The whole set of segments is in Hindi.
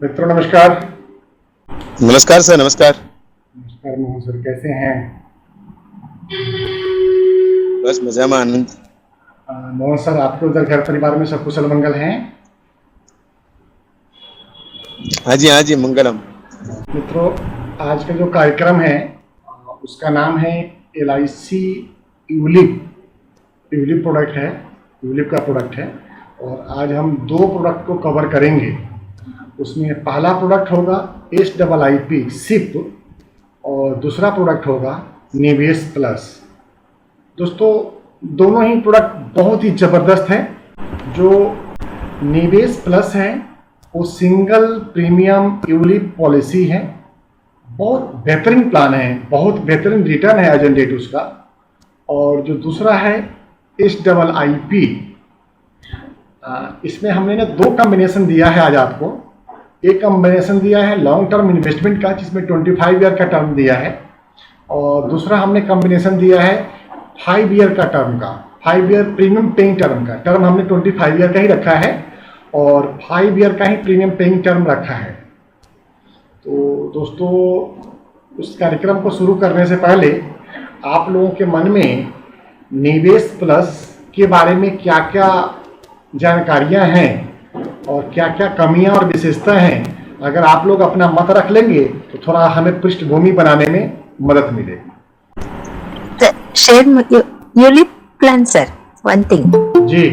मित्रों नमस्कार। नमस्कार सर। नमस्कार। नमस्कार मोहन सर, कैसे हैं? बस मजा में आनंद। मोहन सर, आपके उधर घर परिवार में सब कुशल मंगल हैं? हाँ जी मंगलम। मित्रों, आज का जो कार्यक्रम है उसका नाम है LIC यूलिप। यूलिप प्रोडक्ट है, यूलिप का प्रोडक्ट है। और आज हम दो प्रोडक्ट को कवर करेंगे। उसमें पहला प्रोडक्ट होगा SIIP सिप और दूसरा प्रोडक्ट होगा निवेश प्लस। दोस्तों, दोनों ही प्रोडक्ट बहुत ही ज़बरदस्त हैं। जो निवेश प्लस है वो सिंगल प्रीमियम यूलिप पॉलिसी है। बहुत बेहतरीन प्लान है, बहुत बेहतरीन रिटर्न है एज एन डेट उसका। और जो दूसरा है SIIP, इसमें हमने ना दो कॉम्बिनेशन दिया है आज आपको। एक कॉम्बिनेशन दिया है लॉन्ग टर्म इन्वेस्टमेंट का, जिसमें 25 ईयर का टर्म दिया है। और दूसरा हमने कॉम्बिनेशन दिया है 5 ईयर का टर्म का, 5 ईयर प्रीमियम पेइंग टर्म का। टर्म हमने 25 ईयर का ही रखा है और 5 ईयर का ही प्रीमियम पेइंग टर्म रखा है। तो दोस्तों, उस कार्यक्रम को शुरू करने से पहले आप लोगों के मन में निवेश प्लस के बारे में क्या क्या जानकारियां हैं और क्या क्या कमियां और विशेषता हैं, अगर आप लोग अपना मत रख लेंगे तो थोड़ा हमें पृष्ठभूमि बनाने में मदद मिलेगी। Share ULIP plan, sir. One thing. जी,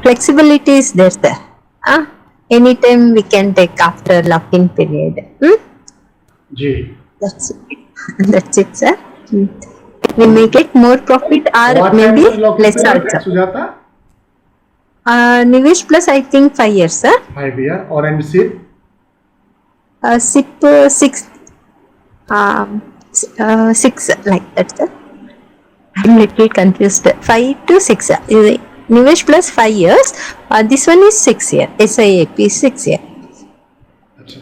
Flexibility is there, sir. Anytime we can take after lock-in period. जी, That's it. That's it, sir. We may get more profit or What maybe time is lock-in less period, also. Sujata? Nivesh plus, I think 5 years, sir. 5 year. और and SIP? SIP 6, 6 like that, sir. I'm little confused. 5 to 6. Nivesh plus 5 years. This one is 6 year. SIIP 6 year. अच्छा,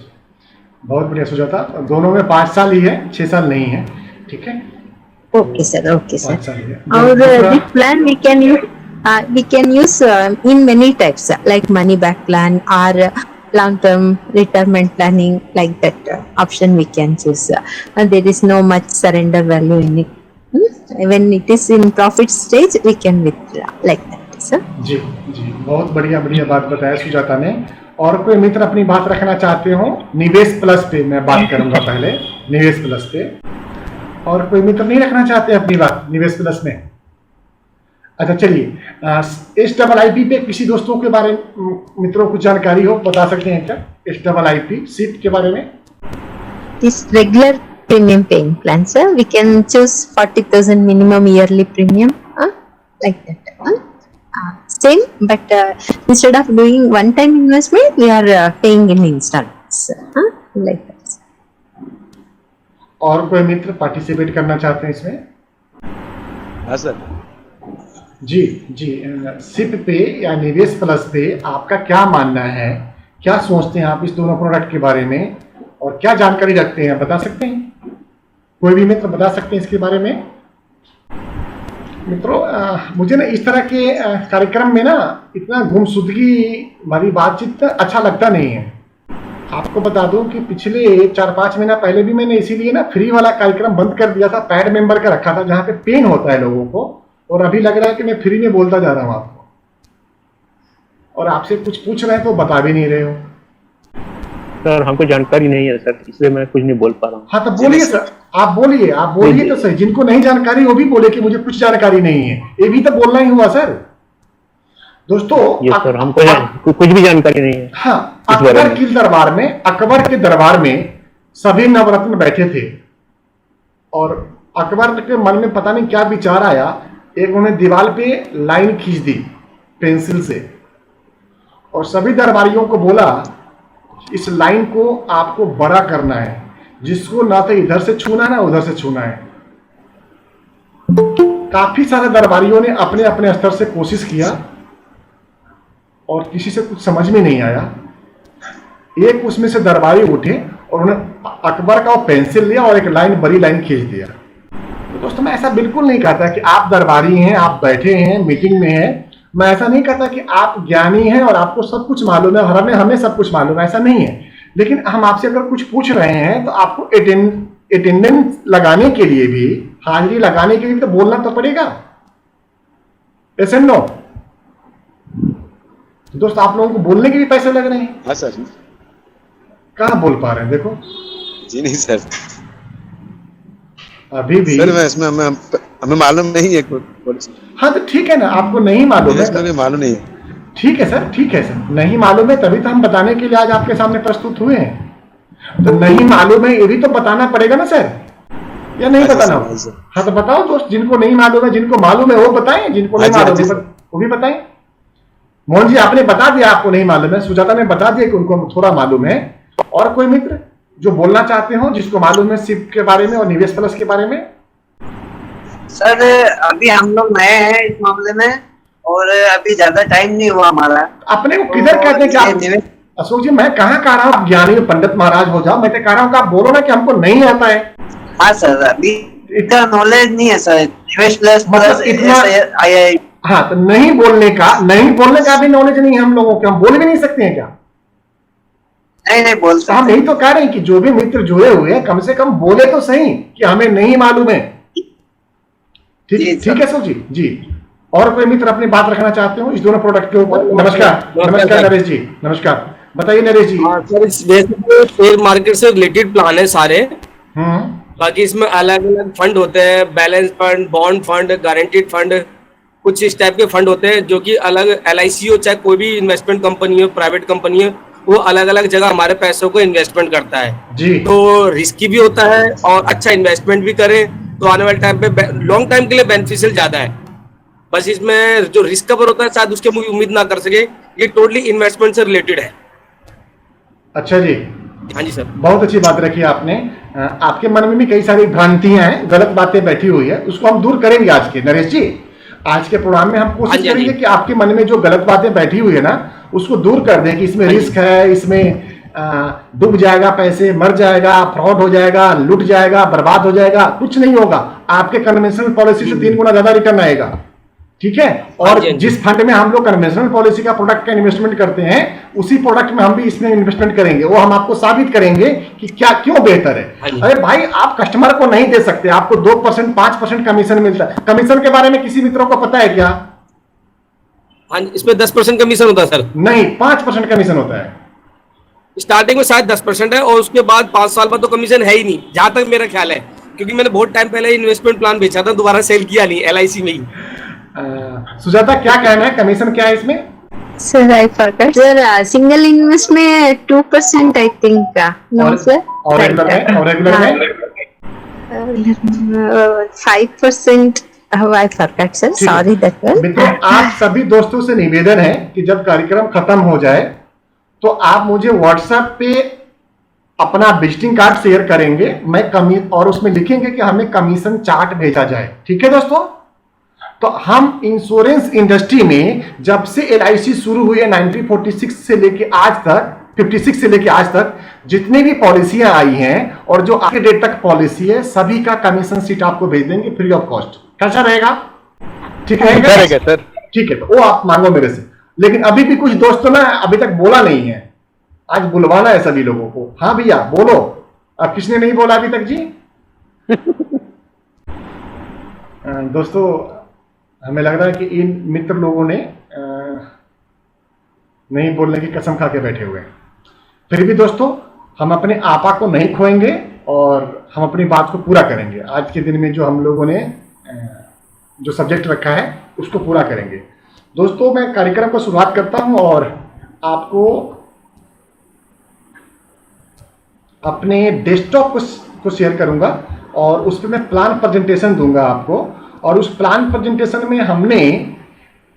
बहुत बढ़िया सुजाता। दोनों में 5 साल ही है, 6 साल नहीं है। ठीक है, Okay, sir. Okay, sir. 5 साल ही है। Or दूसरा- this plan we can use in many types, like money back plan or long-term retirement planning, like that option we can choose. There is no much surrender value in it. When it is in profit stage, we can withdraw like that, sir. जी जी, बहुत बढ़िया बढ़िया बात बताया सुजाता ने। और कोई मित्र अपनी बात रखना चाहते हो निवेश प्लस पे? मैं बात करूंगा पहले निवेश प्लस पे। और कोई मित्र नहीं रखना चाहते अपनी बात निवेश प्लस में? अच्छा, चलिए। SIIP पे किसी दोस्तों के बारे में, मित्रों को जानकारी हो, बता सकते हैं क्या SIIP सिप के बारे में? This regular premium paying plan, sir. We can choose 40,000 minimum yearly premium, like that. Same, but instead of doing one-time investment, we are paying in installments, like that. और कोई मित्र पार्टिसिपेट करना चाहते हैं इसमें? हाँ सर। जी जी, सिप पे या निवेश प्लस पे आपका क्या मानना है? क्या सोचते हैं आप इस दोनों प्रोडक्ट के बारे में और क्या जानकारी रखते हैं, बता सकते हैं? कोई भी मित्र बता सकते हैं इसके बारे में? मित्रों, मुझे ना इस तरह के कार्यक्रम में ना इतना गुमसुदगी वाली बातचीत अच्छा लगता नहीं है। आपको बता दूं कि पिछले 4-5 महीना पहले भी मैंने इसीलिए ना फ्री वाला कार्यक्रम बंद कर दिया था, पैड मेंबर का रखा था, जहाँ पे पेन होता है लोगों को। और अभी लग रहा है कि मैं फ्री में बोलता जा रहा हूँ आपको, और आपसे कुछ पूछ रहे हैं तो बता भी नहीं रहे हो। सर, हमको जानकारी नहीं है सर, इसलिए मैं कुछ नहीं बोल पा रहा हूँ। हाँ, तो बोलिए सर, आप बोलिए, आप बोलिए तो सही। जिनको नहीं जानकारी वो भी बोले कि मुझे कुछ जानकारी नहीं है, ये भी तो बोलना ही हुआ सर। दोस्तों, ये सर, हमको कुछ भी जानकारी नहीं है। हाँ, अकबर के दरबार में सभी नवरत्न बैठे थे और अकबर के मन में पता नहीं क्या विचार आया। एक उन्होंने दीवार पे लाइन खींच दी पेंसिल से और सभी दरबारियों को बोला इस लाइन को आपको बड़ा करना है, जिसको ना तो इधर से छूना है ना उधर से छूना है। काफी सारे दरबारियों ने अपने अपने स्तर से कोशिश किया और किसी से कुछ समझ में नहीं आया। एक उसमें से दरबारी उठे और उन्होंने अकबर का वो पेंसिल लिया और एक लाइन, बड़ी लाइन खींच दिया। तो दोस्तों, मैं ऐसा बिल्कुल नहीं कहता कि आप दरबारी हैं, आप बैठे हैं मीटिंग में हैं मैं ऐसा नहीं कहता कि आप ज्ञानी हैं और आपको सब कुछ मालूम है और हमें सब कुछ मालूम है, ऐसा नहीं है। लेकिन हम आपसे अगर कुछ पूछ रहे हैं तो आपको अटेंडेंस लगाने के लिए भी, हाजिरी लगाने के लिए तो बोलना तो पड़ेगा। Yes and no? दोस्त, आप लोगों को बोलने के भी पैसे लग रहे हैं। हाँ सर। कहाँ बोल पा रहे हैं? देखो जी नहीं सर, अभी भी सर मैं इसमें हमें मालूम नहीं है पॉलिसी। हाँ तो ठीक है ना, आपको नहीं मालूम है, इसमें भी मालूम नहीं है। ठीक है सर, ठीक है सर, नहीं मालूम है तभी तो हम बताने के लिए आज आपके सामने प्रस्तुत हुए हैं। तो नहीं मालूम है ये भी तो बताना पड़ेगा ना सर, या नहीं अच्छा बताना सर, होगा? अच्छा। हाँ तो बताओ दोस्त, जिनको नहीं मालूम है, जिनको मालूम है वो बताएं, जिनको नहीं हाँ जी, मालूम हाँ है जी, वो भी बताएं। मोहन जी, आपने बता दिया आपको नहीं मालूम है, सुजाता ने बता दिया कि उनको थोड़ा मालूम है। और कोई मित्र जो बोलना चाहते हो, जिसको मालूम है सिप के बारे में और निवेश प्लस के बारे में? सर अभी हम लोग नए हैं इस मामले में और अभी ज्यादा टाइम नहीं हुआ हमारा। अपने को किधर कहते हैं कि आप निवेश- अशोक जी, मैं कहाँ कह रहा हूँ ज्ञानी पंडित महाराज हो जाओ, मैं तो कह रहा हूँ कि आप बोलो ना कि हमको नहीं आता है। हाँ सर, अभी इतना नॉलेज नहीं है सर। निवेश प्लस मतलब इतना- आई हाँ तो नहीं बोलने का भी नॉलेज नहीं है हम लोगों को, हम बोल भी नहीं सकते हैं क्या? नहीं बोल तो हम सकते। यही तो कह रहे हैं कि जो भी मित्र जुड़े हुए हैं कम से कम बोले तो सही कि हमें नहीं मालूम है। जी, ठीक सर। ठीक है सर जी। जी, और कोई मित्र अपनी बात रखना चाहते हो इस दोनों प्रोडक्ट के ऊपर? नमस्कार नमस्कार नरेश जी, नमस्कार, बताइए नरेश जी। हाँ सर, बेसिकली शेयर मार्केट से रिलेटेड प्लान है सारे। हम्म, बाकी इसमें अलग अलग फंड होते हैं, balance fund, bond fund, guaranteed fund, कुछ इस टाइप के फंड होते हैं जो कि अलग LIC हो चाहे कोई भी इन्वेस्टमेंट कंपनी हो, प्राइवेट कंपनी हो, वो अलग अलग जगह हमारे पैसों को इन्वेस्टमेंट करता है। जी तो रिस्की भी होता है और अच्छा इन्वेस्टमेंट भी करें तो आने वाले टाइम पे लॉन्ग टाइम के लिए बेनिफिशियल ज्यादा है। बस इसमें जो रिस्क कवर होता है शायद उसके उम्मीद ना कर सके, ये टोटली इन्वेस्टमेंट से रिलेटेड है। अच्छा जी, हाँ जी सर। बहुत अच्छी बात रखी आपने। आपके मन में भी कई सारी भ्रांतियां हैं, गलत बातें बैठी हुई है, उसको हम दूर करेंगे आज के। नरेश जी, आज के प्रोग्राम में हम हाँ कोशिश जी, हाँ करेंगे जी। कि आपके मन में जो गलत बातें बैठी हुई है ना, उसको दूर कर दें कि इसमें हाँ जी। रिस्क है, इसमें डूब जाएगा पैसे, मर जाएगा, फ्रॉड हो जाएगा, लूट जाएगा, बर्बाद हो जाएगा। कुछ नहीं होगा, आपके कन्वेंशनल पॉलिसी से 3 गुना ज्यादा रिटर्न आएगा। ठीक है? हाँ और जी, हाँ जी। जिस फंड में हम लोग कन्वेंशनल पॉलिसी का प्रोडक्ट का इन्वेस्टमेंट करते हैं, उसी प्रोडक्ट में हम भी इसमें इन्वेस्टमेंट करेंगे। वो हम आपको साबित करेंगे कि क्या क्यों बेहतर है। हाँ जी। अरे भाई, आप कस्टमर को नहीं दे सकते, आपको 2% 5% कमीशन मिलता है। कमीशन के बारे में किसी मित्रों को पता है क्या? हाँ जी, इसमें 10% कमीशन होता है सर। नहीं, 5% कमीशन होता है। स्टार्टिंग में शायद 10% है और उसके बाद 5 साल बाद तो कमीशन है ही नहीं, जहां तक मेरा ख्याल है, क्योंकि मैंने बहुत टाइम पहले इन्वेस्टमेंट प्लान बेचा था, दोबारा सेल किया नहीं, LIC में ही। सुजाता, क्या कहना है, कमीशन क्या है इसमें? Sir, I forgot. Sir, single invest में 2% I think. No, और- sir. और रेगुलर में? और रेगुलर में? 5%. Oh, I forgot, sir. ठीक है। Sorry that one. मित्रों, आप सभी दोस्तों से निवेदन है कि जब कार्यक्रम खत्म हो जाए तो आप मुझे व्हाट्सएप पे अपना विजिटिंग कार्ड शेयर करेंगे, मैं और उसमें लिखेंगे कि हमें कमीशन चार्ट भेजा जाए। ठीक है दोस्तों? तो हम इंश्योरेंस इंडस्ट्री में जब से LIC शुरू हुई है 1946 से लेके आज तक, 56 से लेके आज तक जितनी भी पॉलिसियां आई हैं और जो आगे डेट तक पॉलिसी है, सभी का कमीशन सीट आपको भेज देंगे फ्री ऑफ कॉस्ट। कैसा रहेगा? ठीक रहेगा? करेगा सर। ठीक है, तो वो आप मांगो मेरे से। लेकिन अभी भी कुछ दोस्तों ने अभी तक बोला नहीं है, आज बुलवाना है सभी लोगों को। हाँ भैया बोलो, अब किसने नहीं बोला अभी तक जी? दोस्तों, हमें लग रहा है कि इन मित्र लोगों ने नहीं बोलने की कसम खा के बैठे हुए हैं। फिर भी दोस्तों, हम अपने आपा को नहीं खोएंगे और हम अपनी बात को पूरा करेंगे। आज के दिन में जो हम लोगों ने जो सब्जेक्ट रखा है उसको पूरा करेंगे। दोस्तों, मैं कार्यक्रम को शुरुआत करता हूं और आपको अपने डेस्कटॉप को शेयर करूंगा और उस पर मैं प्लान प्रेजेंटेशन दूंगा आपको। और उस प्लान प्रेजेंटेशन में हमने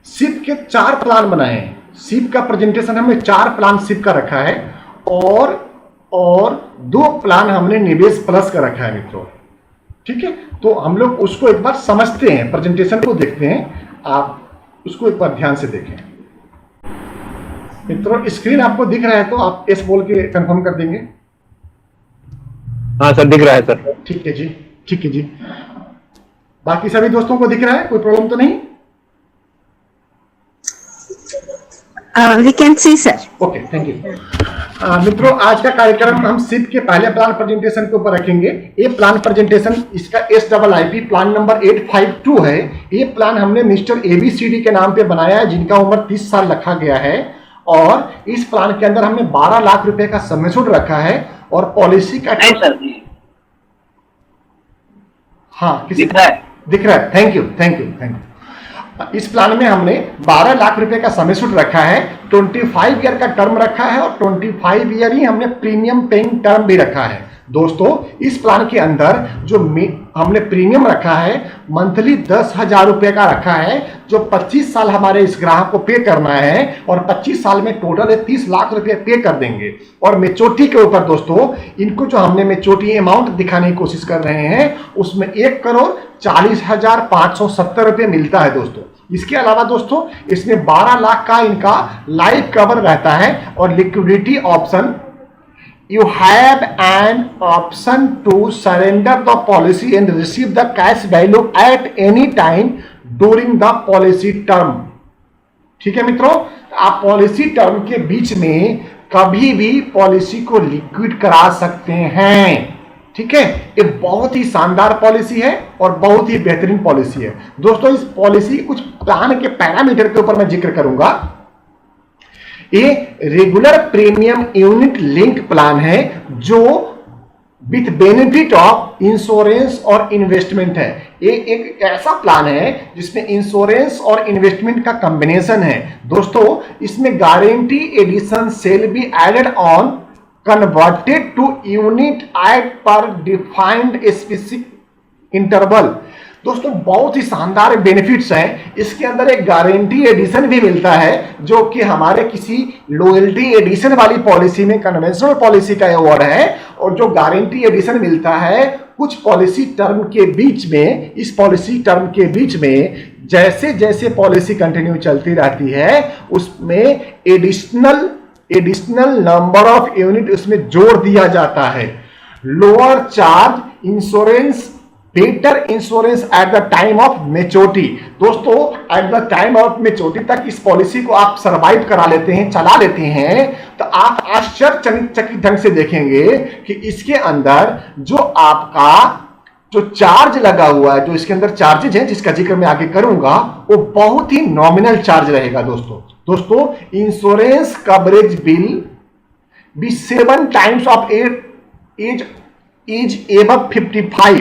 सिप के 4 प्लान बनाए हैं। सिप का प्रेजेंटेशन हमने 4 प्लान सिप का रखा है और 2 प्लान हमने निवेश प्लस का रखा है मित्रों। ठीक है, तो हम लोग उसको एक बार समझते हैं, प्रेजेंटेशन को देखते हैं। आप उसको एक बार ध्यान से देखें मित्रों। स्क्रीन आपको दिख रहा है तो आप एस बोल के कंफर्म कर देंगे। हाँ सर, दिख रहा है सर। ठीक है जी, ठीक है जी। बाकी सभी दोस्तों को दिख रहा है? कोई प्रॉब्लम तो नहीं? We can see, sir. Okay, thank you. मित्रों, आज का कार्यक्रम हम सिप के पहले प्लान प्रेजेंटेशन के ऊपर रखेंगे। ये प्लान प्रेजेंटेशन इसका SIIP प्लान नंबर 852 है। ये प्लान हमने मिस्टर ABCD के नाम पे बनाया है, जिनका उम्र 30 साल रखा गया है। और इस प्लान के अंदर हमने 12 लाख रुपए का सम एश्योर्ड रखा है और पॉलिसी का नहीं सर जी, हाँ, दिख रहा है। दिख रहा है। Thank you, thank you, thank you. इस प्लान में हमने 12 लाख रुपए का सम एश्योर्ड रखा है, 25 ईयर का टर्म रखा है और 25 ईयर ही हमने प्रीमियम पेइंग टर्म भी रखा है। दोस्तों, इस प्लान के अंदर जो हमने प्रीमियम रखा है मंथली 10,000 रुपए का रखा है, जो 25 साल हमारे इस ग्राहक को पे करना है और 25 साल में टोटल 30 लाख रुपए पे कर देंगे। और मेच्योरिटी के ऊपर दोस्तों, इनको जो हमने मेच्योरिटी अमाउंट दिखाने की कोशिश कर रहे हैं उसमें 1,40,570 रुपए मिलता है दोस्तों। इसके अलावा दोस्तों, इसमें 12 लाख का इनका लाइफ कवर रहता है और liquidity option, you have an option to surrender the policy and receive the cash value at any time during the policy term। ठीक है मित्रों, आप पॉलिसी टर्म के बीच में कभी भी पॉलिसी को लिक्विड करा सकते हैं। ठीक है, ये बहुत ही शानदार पॉलिसी है और बहुत ही बेहतरीन पॉलिसी है दोस्तों। इस पॉलिसी कुछ प्लान के पैरामीटर के ऊपर मैं जिक्र करूंगा। ये regular premium unit link plan है जो विथ बेनिफिट ऑफ इंश्योरेंस और इन्वेस्टमेंट है। ये एक ऐसा प्लान है जिसमें इंश्योरेंस और इन्वेस्टमेंट का कॉम्बिनेशन है दोस्तों। इसमें guarantee addition sale be added on converted to unit at per defined specific interval. दोस्तों, बहुत ही शानदार बेनिफिट्स हैं। इसके अंदर एक गारंटी एडिशन भी मिलता है जो कि हमारे किसी लॉयल्टी एडिशन वाली पॉलिसी में कन्वेंशनल पॉलिसी का अवार्ड है। और जो गारंटी एडिशन मिलता है कुछ पॉलिसी टर्म के बीच में, इस पॉलिसी टर्म के बीच में जैसे जैसे पॉलिसी कंटिन्यू चलती रहती है उसमें एडिशनल नंबर ऑफ यूनिट उसमें जोड़ दिया जाता है। Lower charge insurance, better insurance at the time of maturity. दोस्तों, at the time of maturity तक इस पॉलिसी को आप सरवाइव करा लेते हैं, चला लेते हैं, तो आप आश्चर्यचकित ढंग से देखेंगे कि इसके अंदर जो आपका जो चार्ज लगा हुआ है, जो इसके अंदर चार्जेज हैं जिसका जिक्र मैं आगे करूंगा, वो बहुत ही नॉमिनल चार्ज रहेगा दोस्तों। Insurance coverage will be 7 times of age above 55।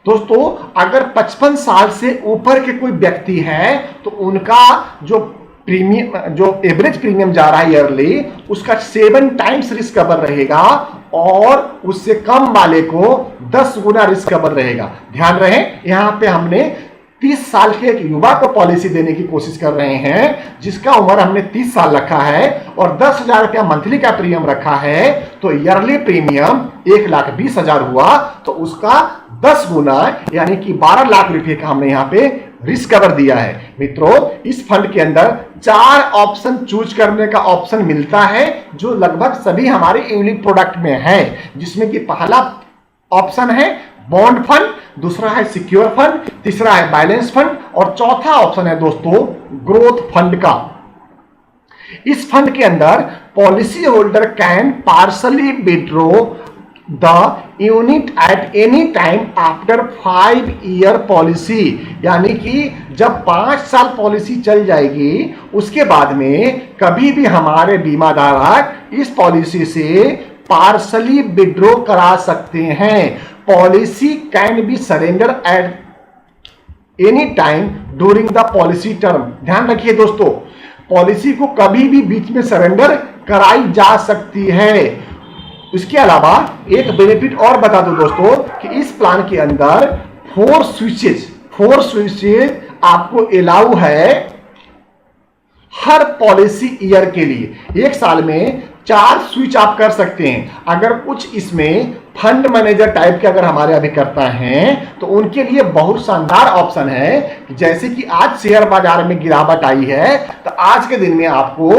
दोस्तों, अगर 55 साल से ऊपर के कोई व्यक्ति है तो उनका जो प्रीमियम, जो एवरेज प्रीमियम जा रहा है ईयरली, उसका 7 टाइम्स रिस्क कवर रहेगा और उससे कम वाले को 10 गुना रिस्क कवर रहेगा। ध्यान रहे, यहां पे हमने 30 साल के एक युवा को पॉलिसी देने की कोशिश कर रहे हैं जिसका उम्र हमने 30 साल रखा है और 10,000 रुपया मंथली का प्रीमियम रखा है, तो ईयरली प्रीमियम 1,20,000 हुआ, तो उसका 10 गुना यानी कि 12 लाख रुपए का हमने यहाँ पे रिस्क कवर दिया है। मित्रों, इस फंड के अंदर 4 ऑप्शन चूज करने का ऑप्शन मिलता है जो लगभग सभी हमारे यूनिक प्रोडक्ट में है, जिसमें कि पहला ऑप्शन है बॉन्ड फंड, दूसरा है सिक्योर फंड, तीसरा है बैलेंस फंड और चौथा ऑप्शन है दोस्तों ग्रोथ फंड का। इस फंड के अंदर policy holder can partially withdraw the unit at any time after 5 year policy, यानी कि जब 5 साल पॉलिसी चल जाएगी उसके बाद में कभी भी हमारे बीमा धारक इस पॉलिसी से पार्शली विड्रॉ करा सकते हैं। Policy can be surrender at any time during the policy term. ध्यान रखिए दोस्तों, पॉलिसी को कभी भी बीच में सरेंडर कराई जा सकती है। इसके अलावा एक बेनिफिट और बता दूं दोस्तों कि इस प्लान के अंदर 4 स्विचेज आपको अलाउ है हर पॉलिसी ईयर के लिए। एक साल में 4 स्विच आप कर सकते हैं। अगर कुछ इसमें फंड मैनेजर टाइप के अगर हमारे अभिकर्ता हैं तो उनके लिए बहुत शानदार ऑप्शन है कि जैसे कि आज शेयर बाजार में गिरावट आई है तो आज के दिन में आपको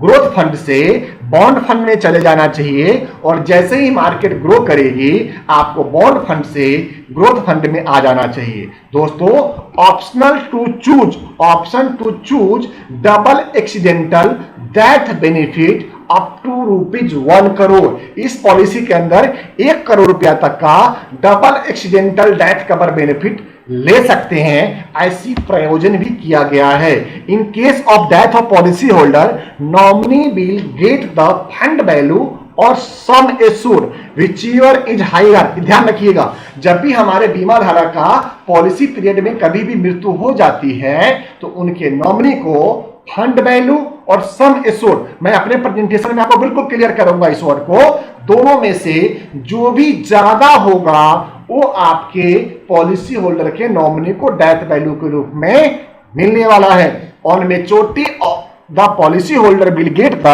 ग्रोथ फंड से बॉन्ड फंड में चले जाना चाहिए, और जैसे ही मार्केट ग्रो करेगी आपको बॉन्ड फंड से ग्रोथ फंड में आ जाना चाहिए। दोस्तों, optional to choose, option to choose double accidental death benefit up to ₹1 crore. इस पॉलिसी के अंदर 1 करोड़ रुपया तक का double accidental death cover benefit ले सकते हैं, ऐसी प्रयोजन भी किया गया है। In case of death of policy holder, nominee will get the fund value और sum assured whichever is higher. ध्यान रखिएगा, जब भी हमारे बीमा धारक का पॉलिसी पीरियड में कभी भी मृत्यु हो जाती है तो उनके नॉमिनी को फंड वैल्यू और सम एश्योर्ड, मैं अपने प्रेजेंटेशन में आपको बिल्कुल क्लियर करूंगा इस वर्ड को, दोनों में से जो भी ज्यादा होगा वो आपके पॉलिसी होल्डर के नॉमिनी को डेथ वैल्यू के रूप में मिलने वाला है। On maturity of the policy holder will get the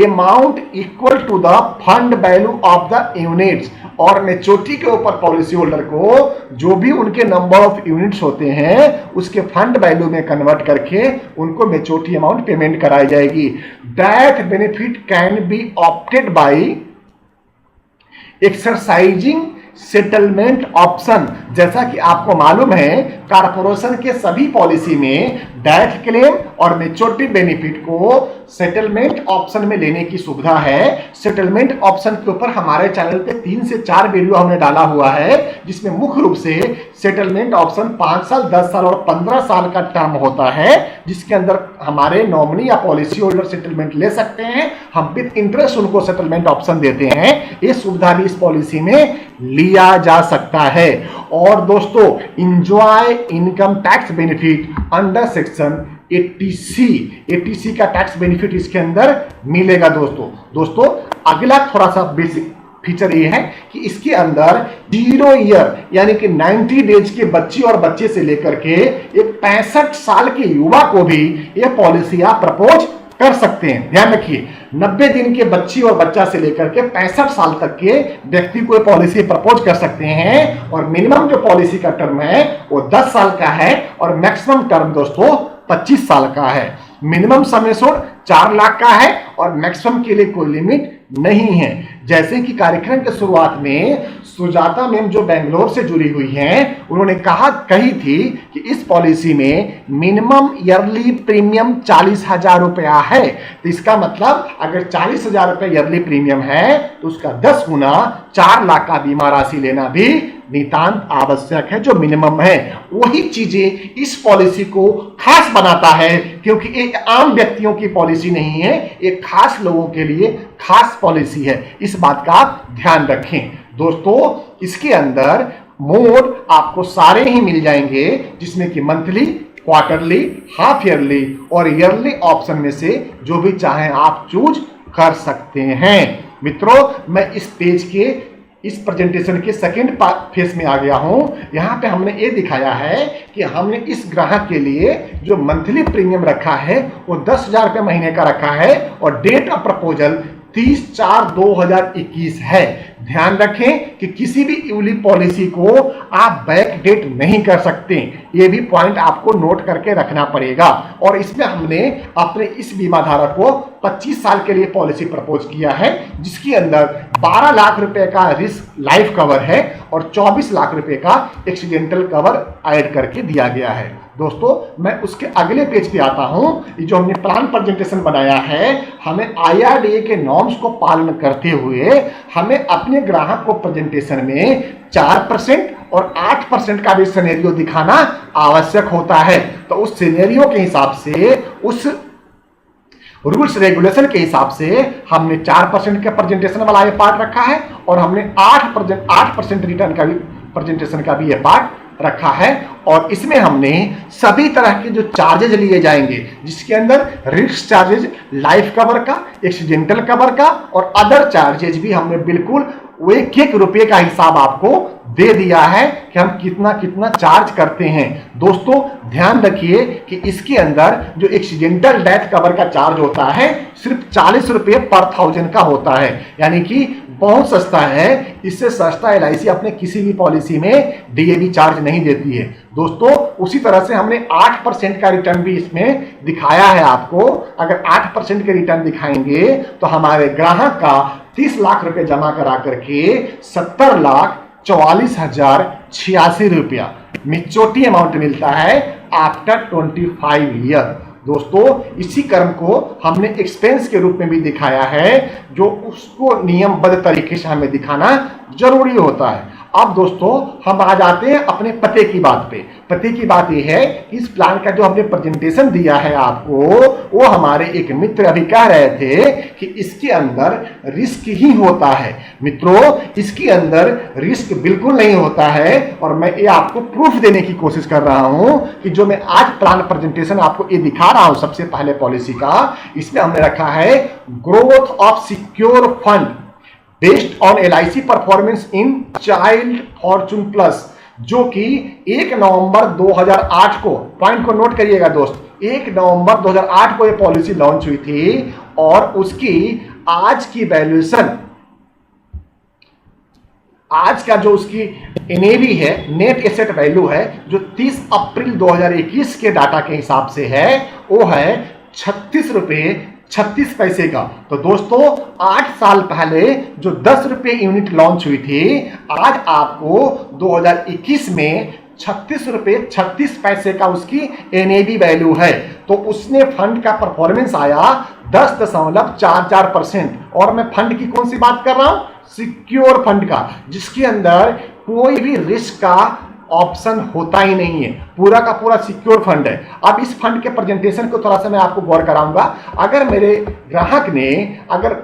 amount equal to the fund value of the units, और मैच्योरिटी के ऊपर पॉलिसी होल्डर को जो भी उनके नंबर ऑफ यूनिट्स होते हैं उसके फंड वैल्यू में कन्वर्ट करके उनको मैच्योरिटी अमाउंट पेमेंट कराई जाएगी। Death benefit can be opted by exercising settlement option. जैसा कि आपको मालूम है कारपोरेशन के सभी पॉलिसी में डेथ क्लेम और मैच्योरिटी बेनिफिट को सेटलमेंट ऑप्शन में लेने की सुविधा है। सेटलमेंट ऑप्शन के ऊपर हमारे चैनल पे 3 से 4 वीडियो हमने डाला हुआ है, जिसमें मुख्य रूप से सेटलमेंट ऑप्शन 5 साल, 10 साल और 15 साल का टर्म होता है, जिसके अंदर हमारे नॉमिनी या पॉलिसी होल्डर सेटलमेंट ले सकते हैं, हम विद इंटरेस्ट उनको सेटलमेंट ऑप्शन देते हैं। ये सुविधा भी इस पॉलिसी में लिया जा सकता है। और दोस्तों, enjoy income tax benefit under section 80C का टैक्स बेनिफिट इसके अंदर मिलेगा। दोस्तों अगला थोड़ा सा बेसिक फीचर ये है कि इसके अंदर 0 ईयर यानी कि 90 डेज के बच्ची और बच्चे से लेकर के एक 65 साल के युवा को भी ये पॉलिसी आप प्रपोज कर सकते हैं। ध्यान रखिए, 90 दिन के बच्ची और बच्चा से लेकर के 65 साल तक के व्यक्ति को पॉलिसी प्रपोज कर सकते हैं, और मिनिमम जो पॉलिसी का टर्म है वो 10 साल का है और मैक्सिमम टर्म दोस्तों 25 साल का है। मिनिमम सम एश्योर्ड 4 लाख का है और मैक्सिमम के लिए कोई लिमिट नहीं है। जैसे कि कार्यक्रम के शुरुआत में सुजाता मैम जो बेंगलोर से जुड़ी हुई हैं, उन्होंने कही थी कि इस पॉलिसी में मिनिमम ईयरली प्रीमियम 40,000 रुपया है। तो इसका मतलब अगर 40,000 रुपया ईयरली प्रीमियम है तो उसका 10 गुना 4 लाख का बीमा राशि लेना भी नितांत आवश्यक है, जो मिनिमम है। वही चीजें इस पॉलिसी को खास बनाता है, क्योंकि एक आम व्यक्तियों की पॉलिसी नहीं है, एक खास लोगों के लिए खास पॉलिसी है। इस बात का आप ध्यान रखें। दोस्तों, इसके अंदर मोड आपको सारे ही मिल जाएंगे, जिसमें कि मंथली, क्वार्टरली, हाफ ईयरली और ईयरली ऑप्शन में से जो भी चाहें आप चूज कर सकते हैं। मित्रों, मैं इस पेज के इस प्रेजेंटेशन के सेकेंड फेज में आ गया हूं। यहां पे हमने ये दिखाया है कि हमने इस ग्राहक के लिए जो मंथली प्रीमियम रखा है वो 10,000 रुपये महीने का रखा है, और डेट ऑफ प्रपोजल 30/4/2021 है। ध्यान रखें कि किसी भी यूलिप पॉलिसी को आप बैक डेट नहीं कर सकते, ये भी पॉइंट आपको नोट करके रखना पड़ेगा। और इसमें हमने अपने इस बीमा धारक को 25 साल के लिए पॉलिसी प्रपोज किया है, जिसके अंदर 12 लाख रुपए का रिस्क लाइफ कवर है और 24 लाख रुपए का एक्सीडेंटल कवर ऐड करके दिया गया है। दोस्तों, मैं उसके अगले पेज पे आता हूं। ये जो हमने प्लान प्रेजेंटेशन बनाया है, हमें IRDA के नॉर्म्स को पालन करते हुए हमें अपने ग्राहक को प्रेजेंटेशन में 4% और 8% का भी सिनेरियो दिखाना आवश्यक होता है। तो उस सिनेरियो के हिसाब से, उस रूल्स रेगुलेशन के हिसाब से हमने 4% का प्रेजेंटेशन वाला ये पार्ट रखा है, और हमने 8% रिटर्न का भी प्रेजेंटेशन का भी ये पार्ट रखा है। और इसमें हमने सभी तरह के जो चार्जेज लिए जाएंगे, जिसके अंदर रिस्क चार्जेज, लाइफ कवर का, एक्सीडेंटल कवर का और अदर चार्जेज भी हमने बिल्कुल वो 1-1 रुपये का हिसाब आपको दे दिया है कि हम कितना कितना चार्ज करते हैं। दोस्तों, ध्यान रखिए कि इसके अंदर जो एक्सीडेंटल डेथ कवर का चार्ज होता है सिर्फ 40 रुपये पर 1000 का होता है, यानी कि बहुत सस्ता है। इससे सस्ता LIC अपने किसी भी पॉलिसी में DAV चार्ज नहीं देती है दोस्तों। उसी तरह से हमने 8% का रिटर्न भी इसमें दिखाया है आपको। अगर 8% के रिटर्न दिखाएंगे तो हमारे ग्राहक का 30 लाख रुपए जमा करा करके 70,44,086 रुपया मेच्योरिटी अमाउंट मिलता है आफ्टर 25 ईयर। दोस्तों इसी क्रम को हमने एक्सपेंस के रूप में भी दिखाया है, जो उसको नियमबद्ध तरीके से हमें दिखाना जरूरी होता है। अब दोस्तों हम आ जाते हैं अपने पते की बात पे। पते की बात यह है, इस प्लान का जो हमने प्रेजेंटेशन दिया है आपको, वो हमारे एक मित्र अभी कह रहे थे कि इसके अंदर रिस्क ही होता है। मित्रों इसके अंदर रिस्क बिल्कुल नहीं होता है, और मैं ये आपको प्रूफ देने की कोशिश कर रहा हूं कि जो मैं आज प्लान प्रेजेंटेशन आपको ये दिखा रहा हूं सबसे पहले पॉलिसी का, इसमें हमने रखा है growth of secure fund based on LIC performance in child Fortune plus, जो कि 1 नवंबर 2008 को, पॉइंट को नोट करिएगा दोस्त, 1 नवंबर 2008 को ये पॉलिसी लॉन्च हुई थी, और उसकी आज की वैल्यूएशन, आज का जो उसकी NAV है, नेट एसेट वैल्यू है, जो 30 अप्रैल 2021 के डाटा के हिसाब से है, वो है 36 रुपये 36 पैसे का। तो दोस्तों 8 साल पहले जो 10 रुपये यूनिट लॉन्च हुई थी, आज आपको 2021 में 36 रुपये 36 पैसे का उसकी NAV वैल्यू है। तो उसने फंड का परफॉर्मेंस आया 10.44%। और मैं फंड की कौन सी बात कर रहा हूं? सिक्योर फंड का, जिसके अंदर कोई भी रिस्क का ऑप्शन होता ही नहीं है, पूरा का पूरा सिक्योर फंड है। अब इस फंड के प्रेजेंटेशन को थोड़ा सा मैं आपको गौर कराऊंगा। अगर मेरे ग्राहक ने अगर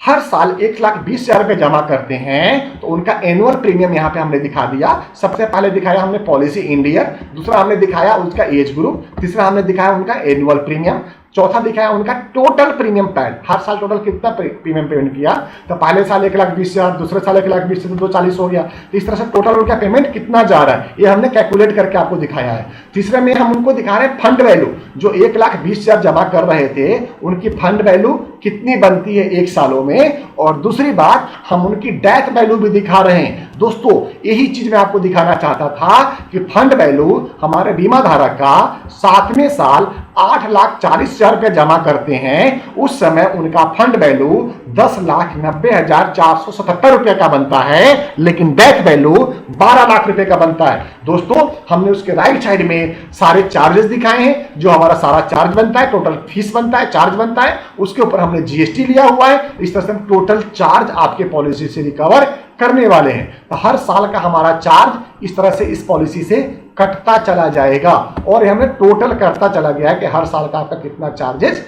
हर साल 1,20,000 रुपए जमा करते हैं तो उनका एनुअल प्रीमियम यहां पे हमने दिखा दिया। सबसे पहले दिखाया हमने पॉलिसी इन ईयर, दूसरा हमने दिखाया उसका एज ग्रुप, तीसरा हमने दिखाया उनका एनुअल प्रीमियम, चौथा दिखाया उनका टोटल प्रीमियम पेड, हर साल टोटल कितना प्रीमियम पेमेंट किया। तो पहले साल 1,20,000, दूसरे साल 1,20,000 से 240 हो गया। तो इस तरह से टोटल उनका पेमेंट कितना जा रहा है ये हमने कैलकुलेट करके आपको दिखाया है। तीसरे में हम उनको दिखा रहे हैं फंड वैल्यू, जो 1,20,000 जमा कर रहे थे उनकी फंड वैल्यू कितनी बनती है 1 सालों में। और दूसरी बात हम उनकी डेथ वैल्यू भी दिखा रहे हैं। दोस्तों यही चीज मैं आपको दिखाना चाहता था कि फंड वैल्यू हमारे बीमा धारक का 7वें साल 8,40,000 रुपये जमा करते हैं, उस समय उनका फंड वैल्यू 10,90,477 रुपये का बनता है, लेकिन डेथ वैल्यू 12 लाख रुपए का बनता है। दोस्तों हमने उसके राइट साइड में सारे चार्जेस दिखाए हैं, जो हमारा सारा चार्ज बनता है, टोटल फीस बनता है, चार्ज बनता है, उसके ऊपर हमने GST लिया हुआ है। इस तरह से हम टोटल चार्ज आपके पॉलिसी से रिकवर करने वाले हैं। तो हर साल का हमारा चार्ज इस तरह से इस पॉलिसी से कटता चला जाएगा, और हमें टोटल करता चला गया है कि हर साल का आपका कितना चार्जेस